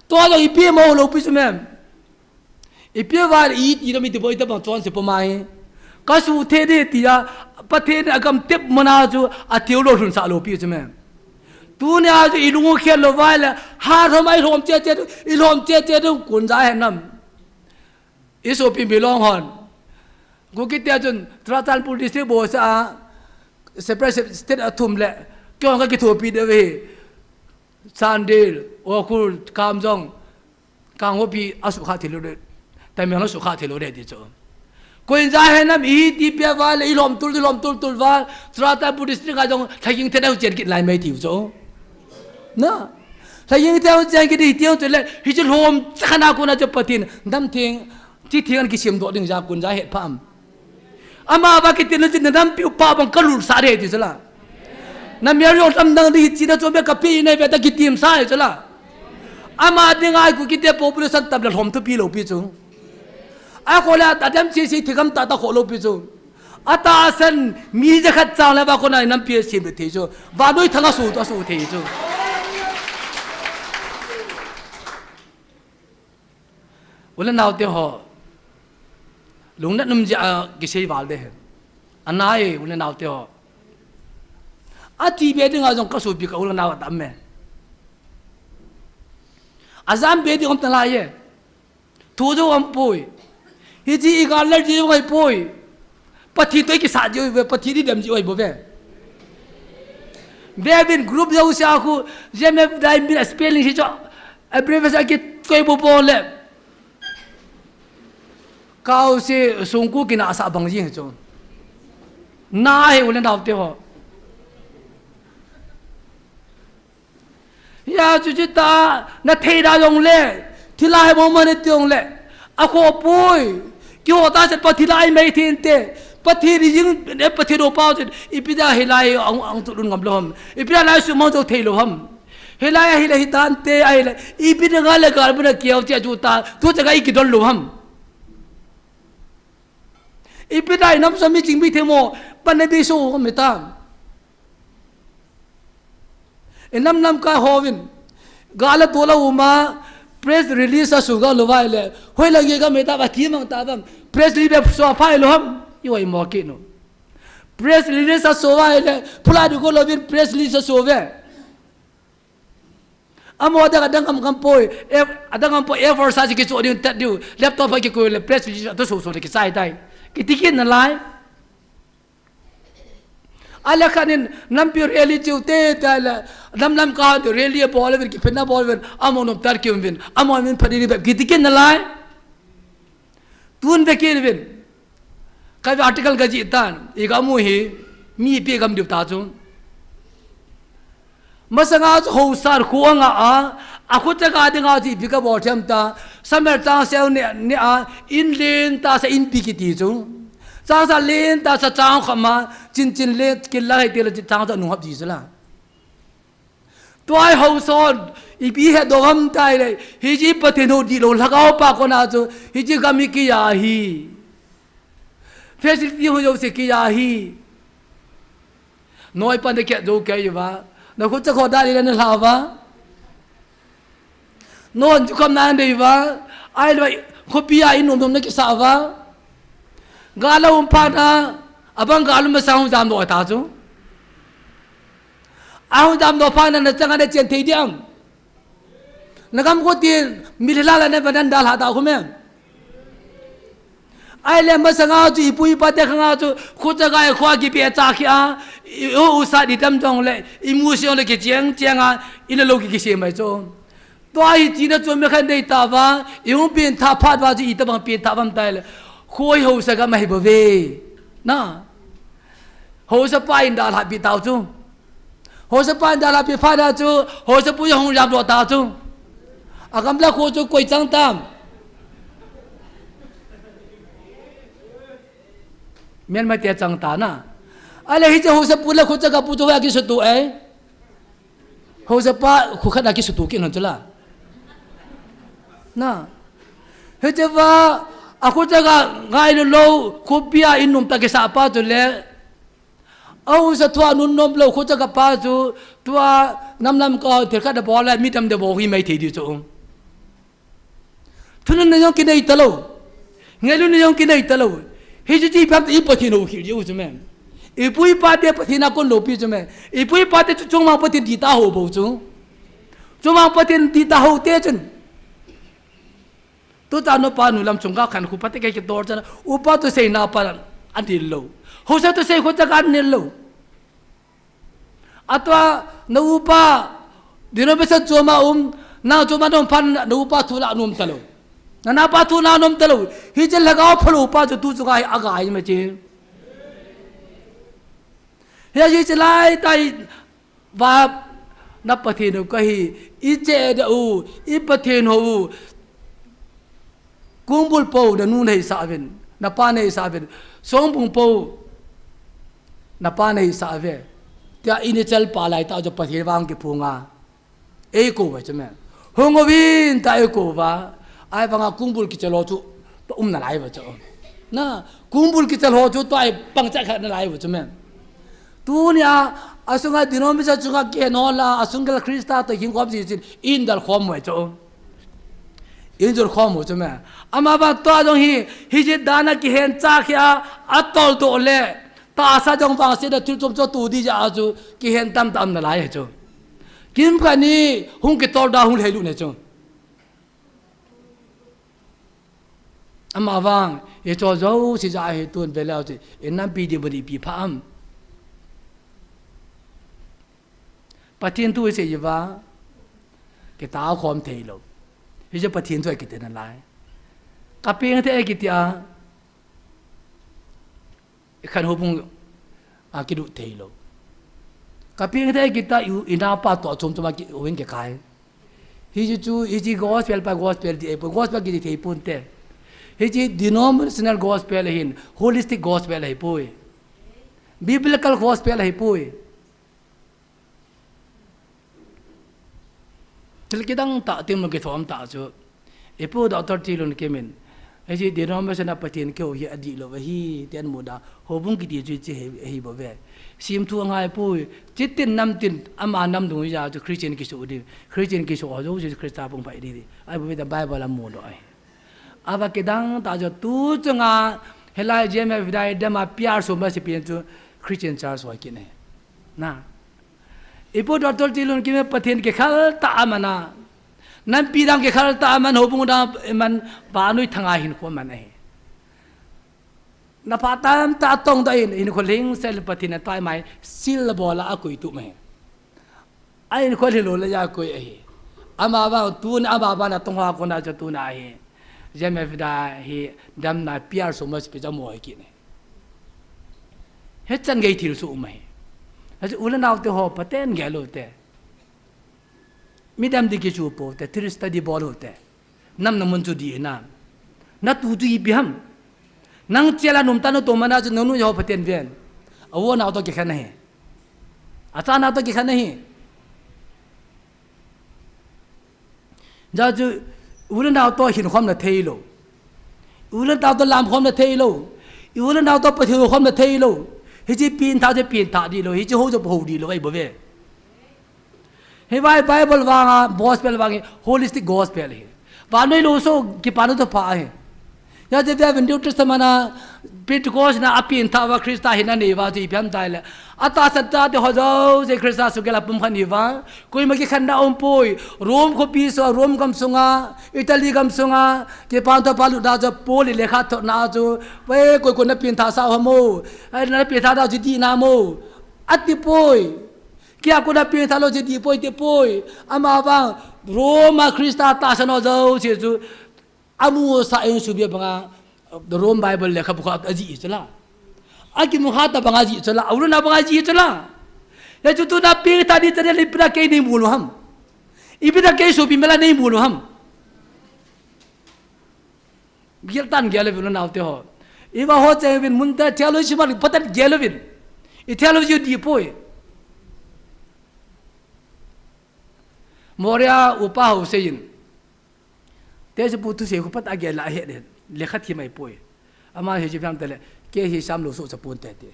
to lo ipi mo lo pi mem ipi wa i ti no mi ti boi ta ba chon se po mai ka su theri ti ya pa the agam tep mana ju a tiu lo hun sa lo pi mem tu ne a ju i lu khe lo wa la ha tho mai rom che che i rom che du kun za he nam iso pi mi long hon Gukit dia jun Tratan Pul District bosa separate state atum le kyo ka kitu pi de we Sandil okul kamjong kang opi asu kha thilu de taimang asu kha thilu de di cho koin ja he nam I ti pe wa le lom tul wa Tratan Pul District ka jong thaking the dau chen kit lai mai ti cho na thaking the chen kit di tiao le hi chu lom khana ko na cho patin dam thing ti thian ki sim do ding ja kun ja het pham ama ba ki tin tin nam piu pa bang kalul sa re ti chala nam ya yo tam dang di chi da cho be ka pi nei be ta ki tim sa chala ama ding ai ku ki te population tab la hom to pi lo pi chu a ko la ta dam chi thigam ta ko lo pi chu ata san mi ja khat cha la ba ko na nam pi sim be thi chu ba doi thanga su to su thi chu ulan naw te ho lung na num ja ki sei wal de anai ulan naw te ho ati be ding a jong ka su bi ka ulan naw dam me azam be ding om ta la ye tu jo am poi hi ji ga la ji wai poi pathi toi ki sa ji we pathi di dam ji wai bo ve Bevin group jau se aku je me dai mi spelling hi jo abbreviation ki koi bo bo le cao se sungku kina sa bang ji cho na he ulen daw te ho ya chu chi ta na thei da yong le thilai mo ma ne tiong le a ko pui ki ho ta se pa thilai mai thin te pathi ri jing ne pathi ro pau te ipida hilai ang tu lun ngam lo ham ipida lai su mo jo thei lo ham hilai hilai tan te ai le ipida ga le gar bna kiau che ju ta tu cha ga I ki dol lo ham ipidai nam sami jing bi themo panebi so ko metam enam ka hovin gala tola uma press release a suga lovai le hoi lagi ga meta ba thi mang ta bam press release so phai lo ham yoi mo ki no press release a so vai le phula du ko lovin press release so ve amo da dang kam poi adang poi ever sa ki so di tat du laptop ki ko le press release to so ki sai dai kitikin na lai ala kanin nampi rally chute ta nam ka de rally bol ver ki pena bol ver amo no tar ki vin amo min phadi be kitikin na lai tun be ki vin ka article ga ji tan igamu hi mi pe gam du ta chu masanga ho sar khuanga a akhuta ga de ga ji bi ka bo them ta samer ta sel ne a in len ta sa in pi ki ti chu cha sa len ta sa chang khama chin le ki la hai te la chang ta nu hap ji la toy ho son I bi he do ham tai le hi ji patheno di lo lagao pa ko na chu hi ji gami ki ya hi facility ho jo se ki ya hi noi pan de ke do ke yi ba na ko cha kho da le na la ba non ju kam nan dei wa ai loi khopia in nom na ki sa wa gala pa na abang galum ma sang jam do ta chu au jam do pa na changa de chen thei diam nagam ko tin milala la ne badan dal ha ta khu me ai le ma sanga chu ipui pa te khanga chu khu cha ga khwa ki pe cha khia u sa di tam jong le emotion le ki chiang a in lo ki se mai chu to ai ji na chu me khan dei ta wa yung pin tha phat wa ji ta bang pin tha bam tai le khoi ho sa ga mai bo ve na ho sa pa in da la bi tao chu ho sa pa in da la bi pha da chu ho sa pu yong yam do ta chu agam la kho chu koi chang tam mian mai tia chang ta na ale hi che ho sa pu la khu cha ga pu chu wa ki su tu ai ho sa pa khu kha da ki su tu ki non chula na he che wa a khu cha ga ngai lo khu pia in num ta ke sa pa tu le au sa thua nun nom lo khu cha ga pa chu tua nam ko thir kha da bo la mi tam de bo hi mai thei di chu thun na yong ki nei ta lo ngai lu na yong ki nei ta lo hi ji pham ti pa thi no hi ju chu men i pui pa te pa thi na kon lo pi chu men i pui pa te chu chung ma pa ti di ta ho bo chu chung ma pa ti di ta ho te chen tu ta no pa nu lam chung ga khan khu pa te ke tor chan u pa tu sei na pa an di lo ho sa tu sei khu ta kan ne lo atwa no u pa dino be sa choma na choma dom phan no u pa thu la num ta lo na pa thu na nom ta lo hi je lagao phalo pa chu tu chu ga aga ai ma che he ji che lai tai va na pa the no ka hi I che da u I pa the no u kumbul po da nu nei sa ven na pa nei sa ven song pung po na pa nei sa ve tia initial pa lai ta jo pa the wang ki phunga e ko ba che me hongo win ta e ko ba ai banga kumbul ki chalo chu to na lai ba cho na kumbul ki chalo chu to ai pang cha kha na lai ba chu me tu nia asunga dinom bisa chunga ke no la asungal krista to hin khom ji in dal khom mo cho in jor khom mo chu me ama ba to jong hi je dana ki hen cha khya atol to le ta sa jong ba se da thil chom cho tu di ja chu ki hen tam na lai cho kim ka ni hung ki tor da hung le lu ne cho ama wang e cho zo si ja he tun ve lao chi en nam pi di bodi pi pham pathin tu se yiwa ke ta khom thei lo hi je pathin thoi ki te na lai ka peng the ki tia khan ho bung a ki du thei lo ka peng the ki ta yu ina pa to chom choma ki wen ke kai hi ji gospel pa gospel di gospel ki di thei pun te he ji denominational gospel hin holistic gospel hai poi biblical gospel hai poi til kidang ta tim ke thom ta chu epo da tor ti lon kemen he ji denominational patin ke hi adi lo hi ten muda hobung ki di chu chi he bo ve sim thu ngai poi chitin nam tin ama nam du ya chu christian ki su di christian ki su ho ju christa pung pai di ai bo the bible am mo do ai aba kedang ta jo tu chunga helai jeme vidai dama piar so ma si pien chu christian church wa ki ne na ipo doctor tilun ki me pathin ke khal ta amana nan pidang ke khal ta aman hobung da man ba nui thanga hin ko man ai na patam ta tong da in ko ling sel pathin tai mai sil bola akui tu me ai ko le lo la ya ko ai ama ba tu na ba ba na tong ha ko na jo tu na ai jeme vida hi dam na piar so mas pe jamo ki ne he chan gei thil su mai ha ulan naw te ho paten gelo te midam di ki chu po te thir study bol hote nam na mun chu di na tu tu bi ham nang chela num ta no to mana chu nonu yo paten ven awo naw to ki khan nahi acha naw to ki khan nahi ja chu ulan naw to hin khom na thei lo ulan naw to lam khom na thei lo ulan naw to pathiu khom na thei lo hi ji pin tha di lo hi ji ho jo ho di lo ai bo ve हे भाई बाइबल वांगा गॉस्पेल वांगे holistic gospel है वानोई लोसो कि पानो तो पा है या जब या न्यू टेस्टामेंट पेंटिकोस ना अपीन थावा ख्रिस्ता हिना नेवा जी प्याम ताइले अता सत्ता ते होजो जे ख्रिस्ता सुकेला पुम खनिवा कोई मकी खंडा ओमपोई रोम को पीसो रोम कम सुंगा इटली कम सुंगा के पांतो पालु दा जो पोली लेखा तो ना जो वे कोई न पिन था सा हमो ai na पिन था दा जी ना मो अति पोई क्या को ना पिन था लो जी पोई ते पोई अमा बा रोम ख्रिस्ता तासनो जो जेजु amu sa yung subiya banga the Rome Bible lekha buka aji itla aki muhata banga ji itla awru na banga ji itla ya tu na pe ta di tare lipra ke ni bulu ham ibida ke so bi mela ni bulu ham biartan gele bulu na te ho iba ho che bin munta theology ma patan gele bin I theology di poi moria upa ho sein तेज पुतु से को पता गया लाहे दे लेखत की मैं पोए अमा हे जिप्याम तले के ही शाम लो सो सपोन ते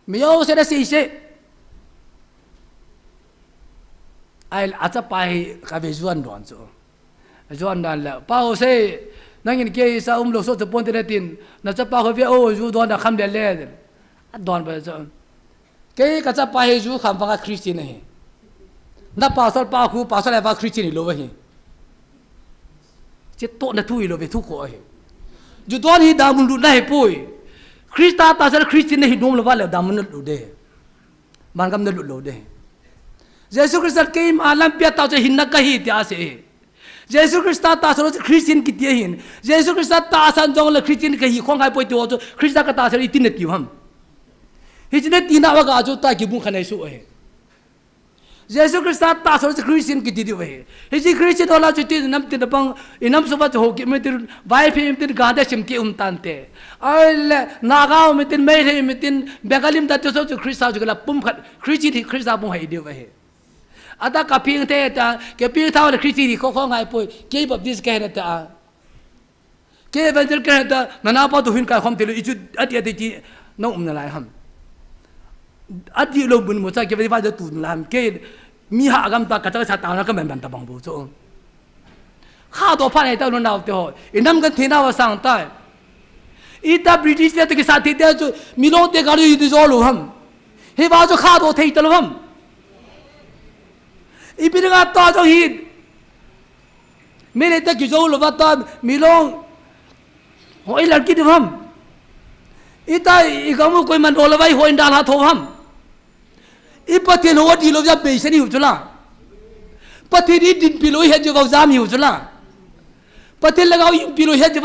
मियो से दे से आई आता पाई का बे जुआन दोन जो जुआन दान ला पाओ से नंगिन के सा लो सो सपोन ते तिन न चा पा को बे ओ जु दोन दा खम दे ले दोन बे जो के का चा पाई जु खम बा क्रिश्चियन है ना पासर पा खु पासर बा क्रिश्चियन लो वही चे तो न थुई लो बे थु को है जो दोन ही दामुन लु नहीं पोई ख्रिस्ता तासर क्रिश्चियन नहीं डोम लो वाले दामुन लु दे मानगम न लु लो दे यीशु क्रिस्त के आलम पे ता जो हिन्ना कही इतिहास है यीशु क्रिस्त तासर क्रिश्चियन की ते हिन यीशु क्रिस्त तासन जोंग ल क्रिश्चियन कही खोंगाय पोई तो जो ख्रिस्ता का तासर इतिन ति हम हिजने तीना वगा जो ता की बु खनै सु है यीशु क्रिस्त तासर क्रिश्चियन की दी वही हिजी क्रिश्चियन होला चिति नम ति दपंग इनम सुबा हो कि में तिर वाई फिम तिर गादे सिम के उमतानते अल नागाव में तिर में रे में तिर बेगालिम दा तो क्रिस्ता जुगला पुम क्रिश्चियन क्रिस्ता बु है दी वही अदा का पिंग ते ता के पिंग था क्रिश्चियन को खोंगाय पोई के बप्तिस कह न ता के एवेंजल कह ता नना पा तो हिन का हम तिलो इजु अति अति नो उम नलाय हम अति लो बुन मोचा के बा ज तु लाम के मी हा गम ता कचा सा ता ना का मन ता बंग बु जो खा तो फा ने ता लो नाव ते हो इनम का थेना व सांग ता इता ब्रिटिश ते के साथ ते जो मिलो ते गाड़ी यु जो लो हम हे बा जो खा तो थे तलो हम इबिरगा ता जो ही मेरे तक जो लो बता मिलो हो ई लड़की दे हम इता इगमु कोई मन ओलवाई हो इंडाला थो हम इपते नो दी लो जा बेसनी हुचला पति दी दिन पिलो है जो जाम ही हुचला पति लगाओ पिलो है जो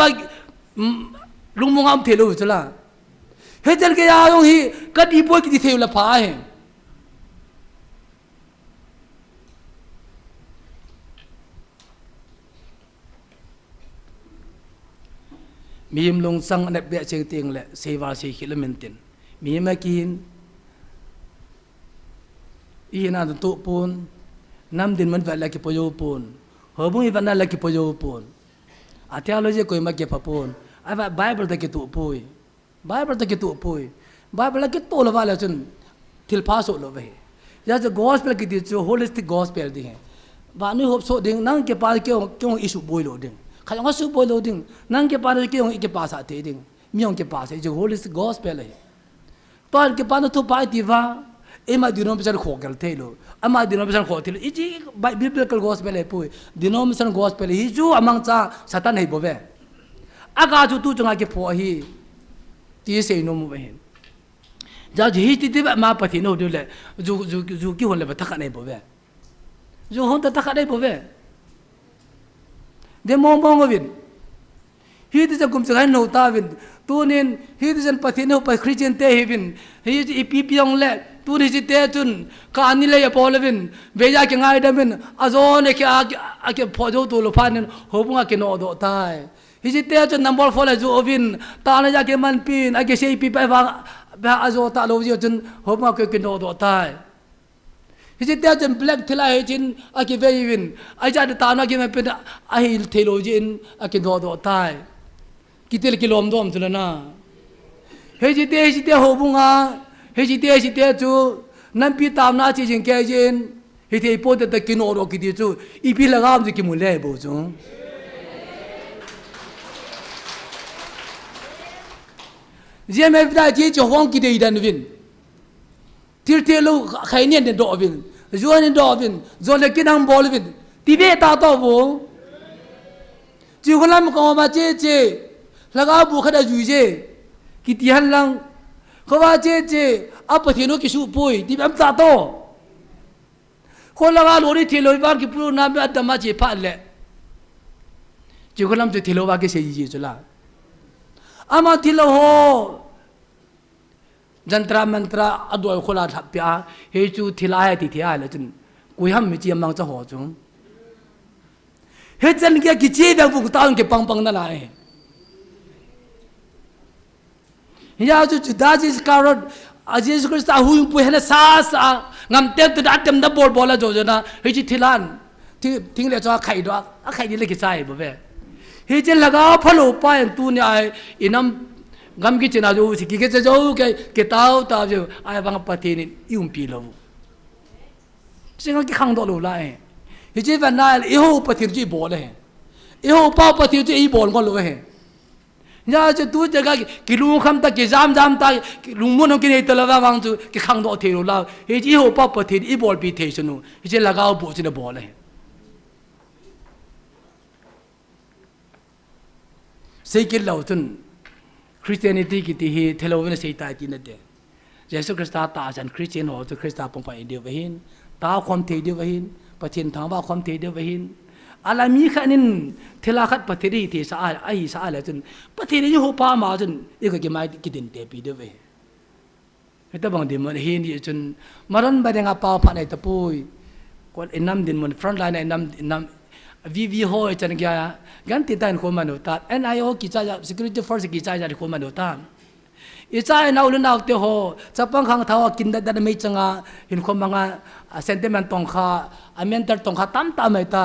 लुंगमोंगाम थेलो हुचला हे चल के आयो ही कदी बोय की थे लफा हैมีมลงสังอันเบียเชิงเตียงแหละเซวาเซคิลเมนตินมีมากินอีน่าตุปูนน้ำดินมันแบบละกิปโยปูนหัวบุ้งอีวันนั้นละกิปโยปูนอาเทียโลจีก็มาเก็บปูนไอ้ว่าไบเบิลตะกิตุปุยไบเบิลตะกิตุปุยไบเบิลละกิตุละว่าละจนทิลพาสุละเว้ยยาจะกอสเปลกิติจูโฮลิสติกกอสเปลดิงบ้านนี้หอบโซดิงนั่งเก็บปาเกี่ยวอิสุบุยโลดิงขยันก็สู้บอลดิ้งนั่งเก็บปาร์เกี่ยวอีกปาสาเตดิ้งมีองเก็บปาสจะโฮลิสกอสเปลเลยตอนเก็บปาร์ทุบไปที่ว่าเอ็มดิโนมิชันขอกันเทโลอามาดิโนมิชันขอเทโลอีจีบิบลิคอลกอสเปลเลยปุยดิโนมิชันกอสเปลฮิจูอามังจ้าสัตว์ให้บ่เวอากาจูตู้จงอาเก็บพอฮีที่เสียนมเวหินจะจะฮิตที่แบบมาปฏิโนดูเลยจูกี่คนเลยแบบทักกันให้บ่เวจูคนแต่ทักกันให้บ่เวเดมองวินฮีที่จะกุมจะให้โนตาวินตัวนี้ฮีที่จะปฏิโนไปคริสเตียนเตหิวินฮีที่อีพียองเล่ตัวนี้จิตเตจุนการนี่เลยพอลวินเบียร์เก่งไงเดมินอาโซนเกี่ยอาเกี่ยพอจูตัวลูกพันนึงหัวปุ่งอาเกี่ยโนโดตายฮีจิตเตจุนนัมบอลฟอลจูวินตาเนี่ยอาเกี่ยมันปีนอาเกี่ยเชยปีไปฟังแบบอาโซตาโลวิจุนหัวปุ่งอาเกี่ยโนโดตายฮิจิตเตจนแบล็กทลายจินอากิเวยินไอจัดตานากิมันเป็นไอเทโลจินอากิโดโดตายกิเตลกิโลมดอมจุลนาฮิจิเตโฮบุงาฮิจิเตจูนันปีตามนาจิจินแกจิน he te po te kino ro ki ti chu I pi la gam ji ki mu le bo chu je me da ji jo hong ki de dan vin til te lo khai nien de do vin zo ni do vin zo le ki nang bol vin ti be ta to bo ji ko lam ko ma che la ga bu kha da ju je ki ti han lang ko ba che a pa thi no ki su poi ti bam ta to ko la ga lo ri thi lo ba ki pu na ba da ma che pha le ji ko lam te thi lo ba ke se ji chu la ama thi lo ho jantra mantra adoi khola thapya he chu thila ti thia la chun kui ham mi chi mang cha ho chu he chan ke ki che da bu ta ke pang na la e ya chu da ji karot a Jesus Christ a hu pu hena sa ngam te tu da tem da bol bola jo na he chi thilan thing le cho khai do a khai ni le ki sai bo be he chen laga phalo pa en tu ni ai inam gam ki chena jo si ki ke jo ke tao ta jo ai bang pa thi ni yum pi lo singa ki khang do lo la e he che van na e ho pa thi ji bo le e ho pa thi ji e bol ko lo he ya che tu jaga ki lu kham ta ki jam ta lu mon ki ne ta la wang chu ki khang do the lo la he ji ho pa thi e bol pi the sunu he che laga bo chi ne bo le sei ki lo tun Christianity ki ti hi thelovena sei ta ti na de Jesus Christ ta san Christian ho to Christ pong pa inde vehin ta khom the de vehin pathin thang ba khom the de vehin alami khanin thela khat pathiri ti sa ai sa la chun pathiri ho pa ma chun e ko ki mai ki din te pi de ve eta bang de mon hin ni chun maran ba de nga pa pha nei ta pui ko enam din mon front line enam VV ho chan kya gan ti tan ko manu ta NIO ki cha security force ki cha ja ko manu ta I cha na ulu na te ho chapang khang thaw kin da me changa hin khom manga sentiment tong kha mental tong kha tam mai ta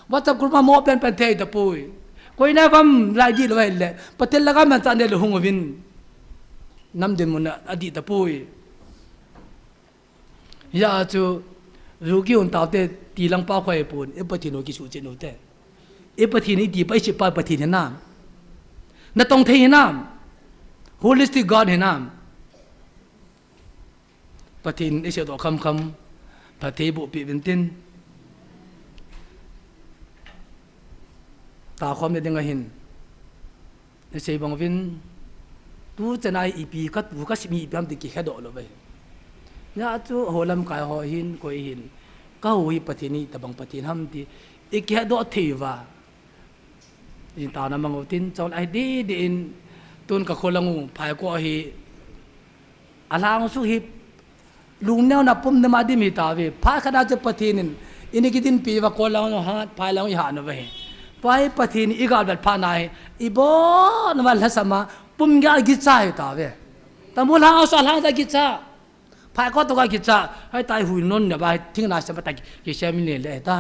WhatsApp group ma mo pen the ta pui koi na bam lai di lo le patel laga man cha ne lo hung win nam de mun adi ta pui ya chu ru ki un taw te ti lang pa khoi pun e pathi no ki su che no te e pathi ni di pa chi pa pathi ne nam na tong the nam holistic God he nam pathin e se do kham pathe bu pi vintin ta khom ne dinga hin ne sei bang vin tu chanai ipi ka tu ka simi pam ti ki hedo lo ve ya chu holam kai ho hin koi hin ka hui pathini tabang pathin ham ti e ki hedo theiwa in ta na mango tin chon ai di in tun ka kholangu phai ko hi alang su hi lung neu na pum na ma di mi ta ve pha khada che pathinin ini ki din pi wa ko lang ha phai lang ha na ve pai pathin i ga bat pha nai i bo na ma la sama pum ga gi chai ta ve ta mu la sa la da gi cha phai ko to ga gi cha hai tai hui non na ba thing na sa ta ki sha mi le ta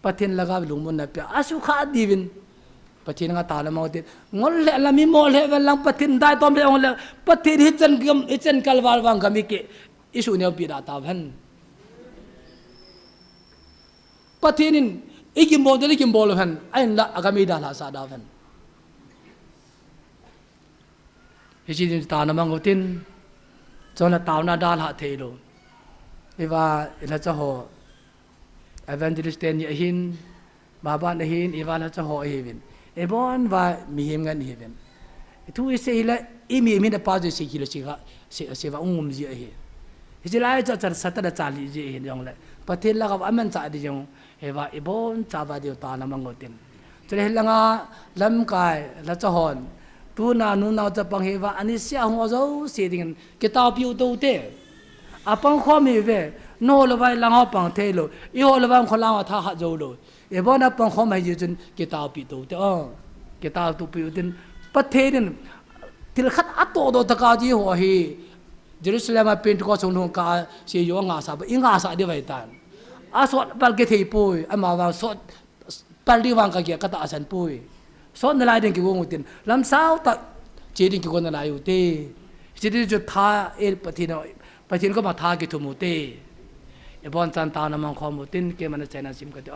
pathin laga lung mon na pe asu kha divin pathin nga ta la ma te ngol le la mi mo le lang pathin dai tom le ong le pathin hi chen kal wal wang ga mi ke isu ne pi da ta ban pathinin ikim bol han ain la agami da la sa da ban hi ji ta na mang tin cho na taw na da la the lo iwa ila cha ho evangelist ten ye hin ba ban hin iwa la cha ho hevin e bon va mi hem ngan hevin tu se ila imi mi da pa je se kilo se va ji he ji la cha cha sa ta da cha li ji he yong le pathin la ga aman cha di jong e va e bon cha ba de ta na mang tin chele la nga lam kai la cha hon tu na nu na cha pang he va ani sia ho zo se ding ke ta piu to te apang kho mi ve no lo vai la nga pang the lo I ho lo bang kho la tha ha zo lo e bon na pang kho mai ji chun ke ta pi to te ke ta tu pi tin pathin til khat ato do ta ka ji ho hi Jerusalem a pen ko song no ka se yo nga sa ba inga sa de vai tan a sot pal ke thei pui ama wa sot pal di wang ka ke ka ta asan pui sot na lai den ki wong tin lam sao ta che din ki ko na lai u te che din jo tha e pathin ko ma tha ki thu mu te บอนจันตานามังคอมตินเกมันเซนาซิมกติ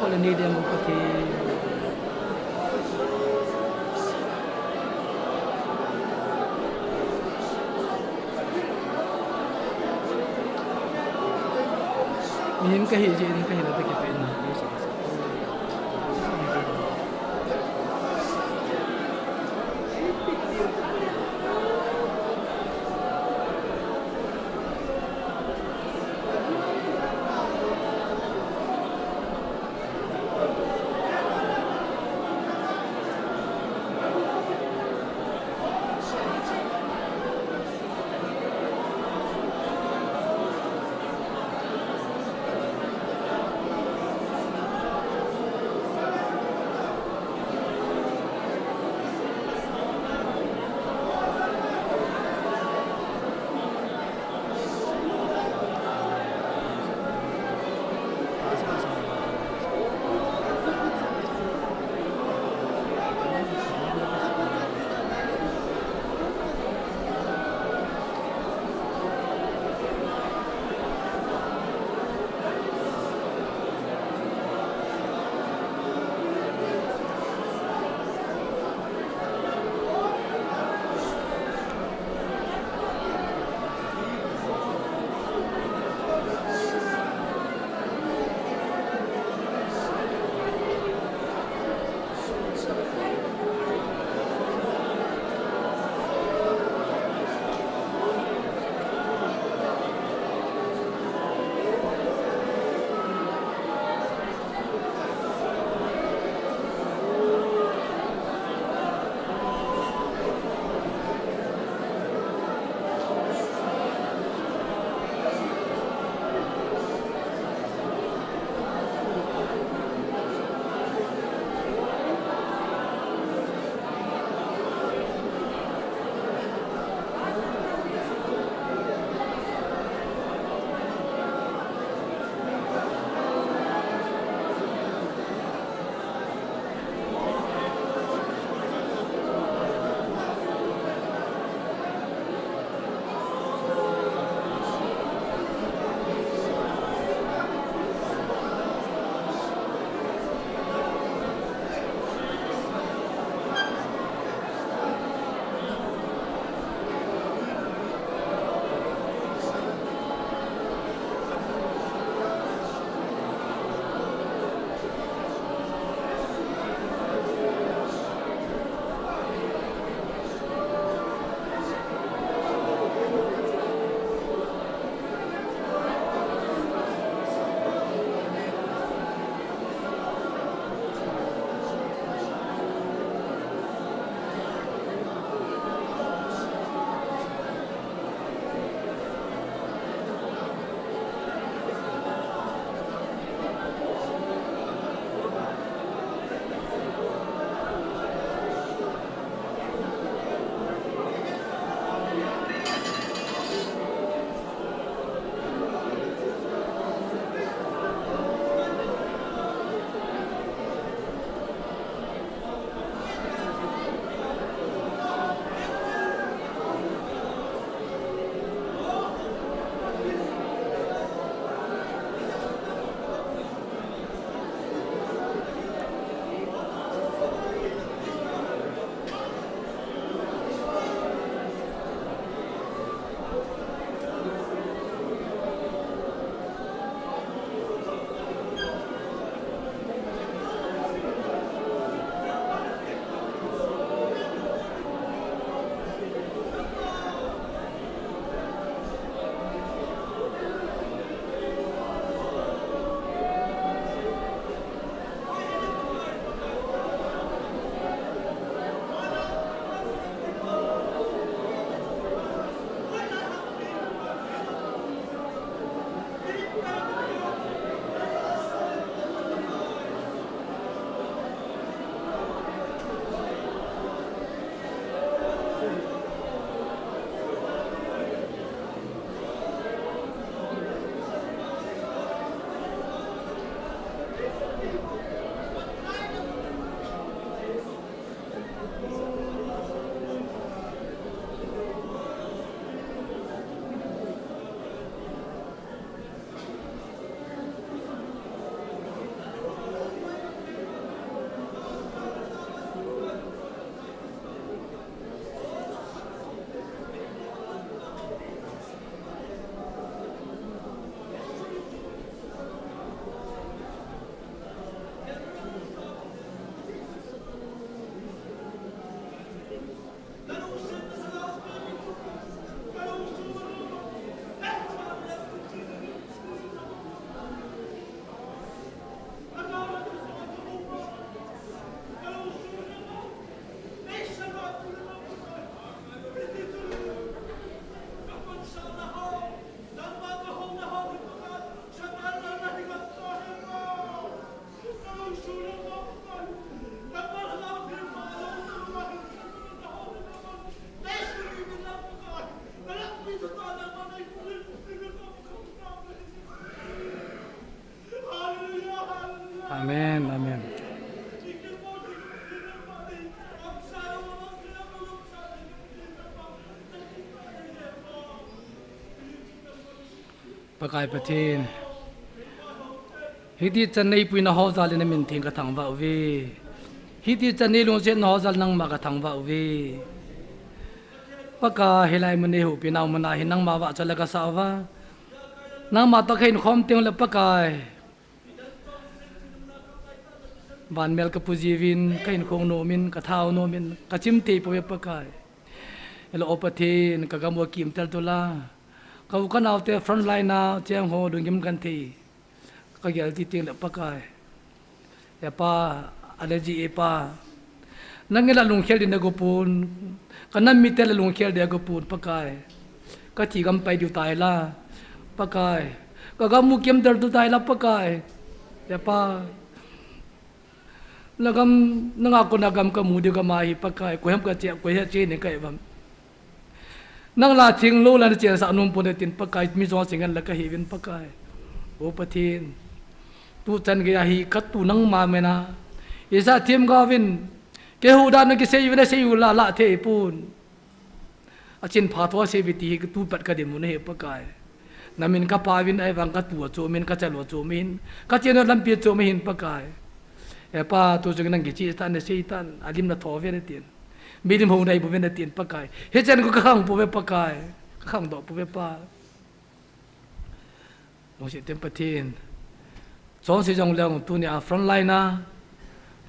คนนี้เดียมุกติมีนก็เห็นจีนก็เห็นแล้วตะกี้เป็น pakai patin hiti chanei puina hozal na min thing ka thang wa we hiti chanei long chen hozal nang ma ka thang wa we paka helai mane hu pinau mana hinang ma wa chala ka sawa nang ma ta khain khom teng la pakai ban mel ka pujivin kain khong no min ka thau no min ka chim te po pakai elo opatin ka gamwa kim tel tola kau kan autte front line na cheng ho dungim kan thi ka gel ti ting la pakai ya pa allergy e pa nangela lung khel din go pun kanam mi tel lung khel de go pun pakai ka thi gam pai du tai la pakai ka gamu kim tel tu tai la pakai ya pa lagam nanga ko nagam ka mu de ga mai pakai ko hem ka che ko he che ne kai bam nang la thing lo la chen sa num pun tin pakai mi zo singan la ka hi win pakai o pathin tu chan ge hi kat tu nang ma mena isa thim ga win ke hu da na ki se yu na se yu la la the pun achin pha thwa se biti ki tu pat ka de mu ne pakai namin ka pa win ai wang ka tu cho min ka chalo cho min ka chen lam pi cho min pakai e pa tu jeng nang gi chi tan ne se tan alim na tho ve ne tin milim ho dai bu ven tin pakai he chen ko khang pu ve pakai khang do pu ve pa lo se tem patin chong se jong lang tu ni a front line na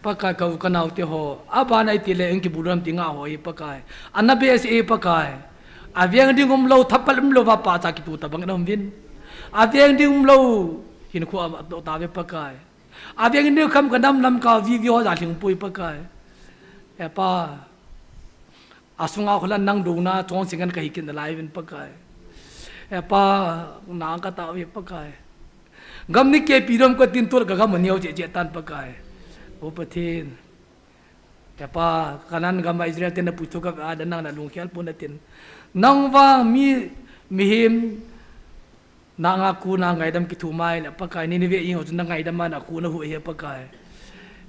pakai ka ka nau te ho aba nai ti le engki buram ti nga ho i pakai anabe se e pakai aviang ding lo thapal lo ba pa cha ki tu ta bang nam vin aviang ding lo hin khu do ta ve pakai aviang ding kham ka nam ka vi vi ho ja thing pui pakai e pa asunga kholan nang duna chong singan ka hikin lai vin pakai e pa na ka ta wi pakai gam ni ke pirom ko tin tur ka gam niau je je tan pakai o pathin e pa kanan gam Israel ten pu chu ka ada nang na lung khel pun tin nang wa mi him na nga ku na ngai dam ki thu mai la pakai ni ve ing ho chun ngai dam ma na ku na hu he pakai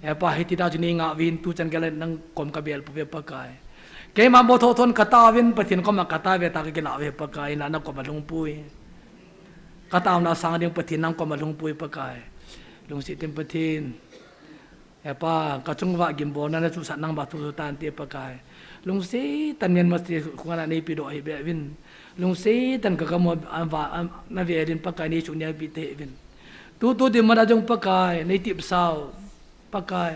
e pa hiti da chu ni nga win tu chan galan nang kom ka bel pu ve pakai ke ma bo tho thon kata win pathin ko ma kata ve ta ke la ve pakai na na ko ma lung pui kata na sang ding pathin nang ko ma lung pui pakai lung si tem pathin e pa ka chung wa gim bo na chu sa nang ba tu tan te pakai lung si tan men ma ti ko na nei pi do ai be win lung si tan ka ka mo wa na ve din pakai ni chu nya bi te win tu de ma da jong pakai nei tip sao pakai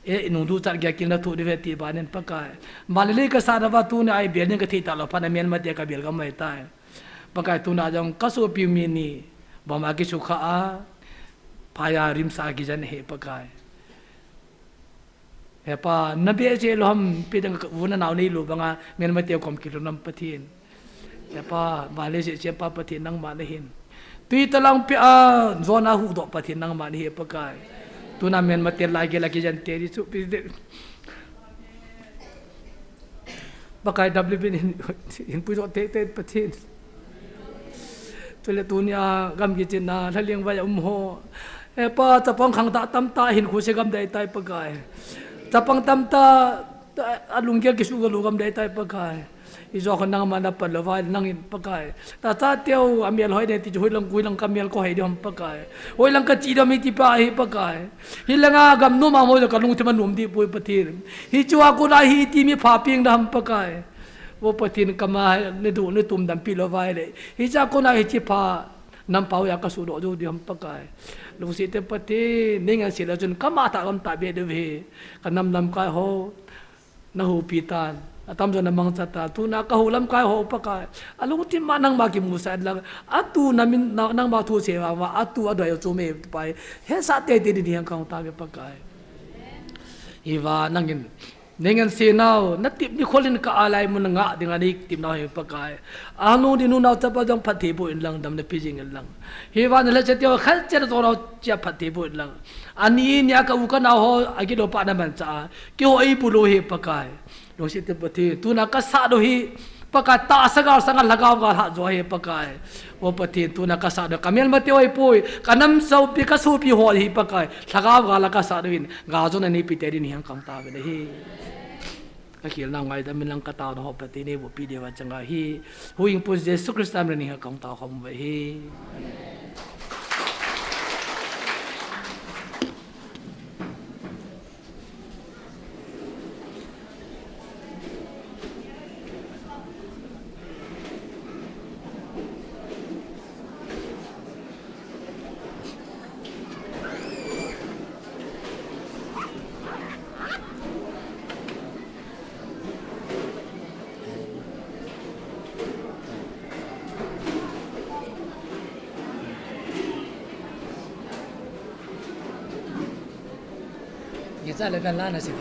e nung du chat gya kin na thu de ve ti ba nen pakai malele ka sa da wa tu ne ai be ne ka thi ta lo pa na men ma te ka bel ga mai ta pakai tu na jong ka so pi mi ni ba ma ki su kha a pa ya rim sa gi jan he pakai he pa na be je lo ham pi dang ka wuna naw nei lo ba nga men ma te kom ki lo nam pathin he pa ba le je pa pathin nang ma ne hin tui talang pi a zona hu do pathin nang ma ni he pakai tu na men matel lagi jan teri su pi pakai wb in pu do te pathin tu le tu nya gam gi chin na thaliang wa ho e pa tapang khang ta tam ta hin khu se gam dai tai pakai tapang tam ta alung gel ki su ga lu gam dai tai pakai izo khon nang ma na pa lawa nang in pakai ta cha teu amial hoi de ti hoi lang kui lang kamial ko hai dom pakai hoi lang ka chi da mi ti pa hi pakai hi langa gam no ma mo ka lung ti man num di pui patin hi chuwa ko na hi ti mi pha ping dam pakai wo patin kama ne du ne tum dam pi lawa le hi cha ko na hi chi pha nam pau ya ka su do du di ham pakai lung si te pati ninga si la jun kama ta gam ta be de ve ka nam kai ho na hu pi tan atam jo namang chata tu na ka hulam kai ho pakai alung ti manang ma ki musa lang atu namin nang ba thu se wa atu adai chu me pai he sa te te di hang kang ta be pakai iwa nangin nengan se naw na tip ni kholin ka alai mun nga ding ani tip naw he pakai anu di nu naw chapa jong phathi bo in lang dam na pijing lang he wa na la chetyo khal cher to naw cha phathi bo lang ani nya ka u ka naw ho agi do pa na man cha ki ho ai pu lo he pakai lo si te pati tu na ka sa do hi pakai ta sagal sangal lagaw ga ha jo he pakai o pati tu na ka sa do kamel ma te oi pui kanam sau pi ka su pi ho hi pakai lagaw ga la ka sa do in ga jo na ni pi te ni hang kam ta be hi ka khil na ngai da min lang ka ta do ho pati ni bo pi de wa changa hi hu ing pu Jesus Christ am ni ha kam ta khom be hi Kita lekan lana sih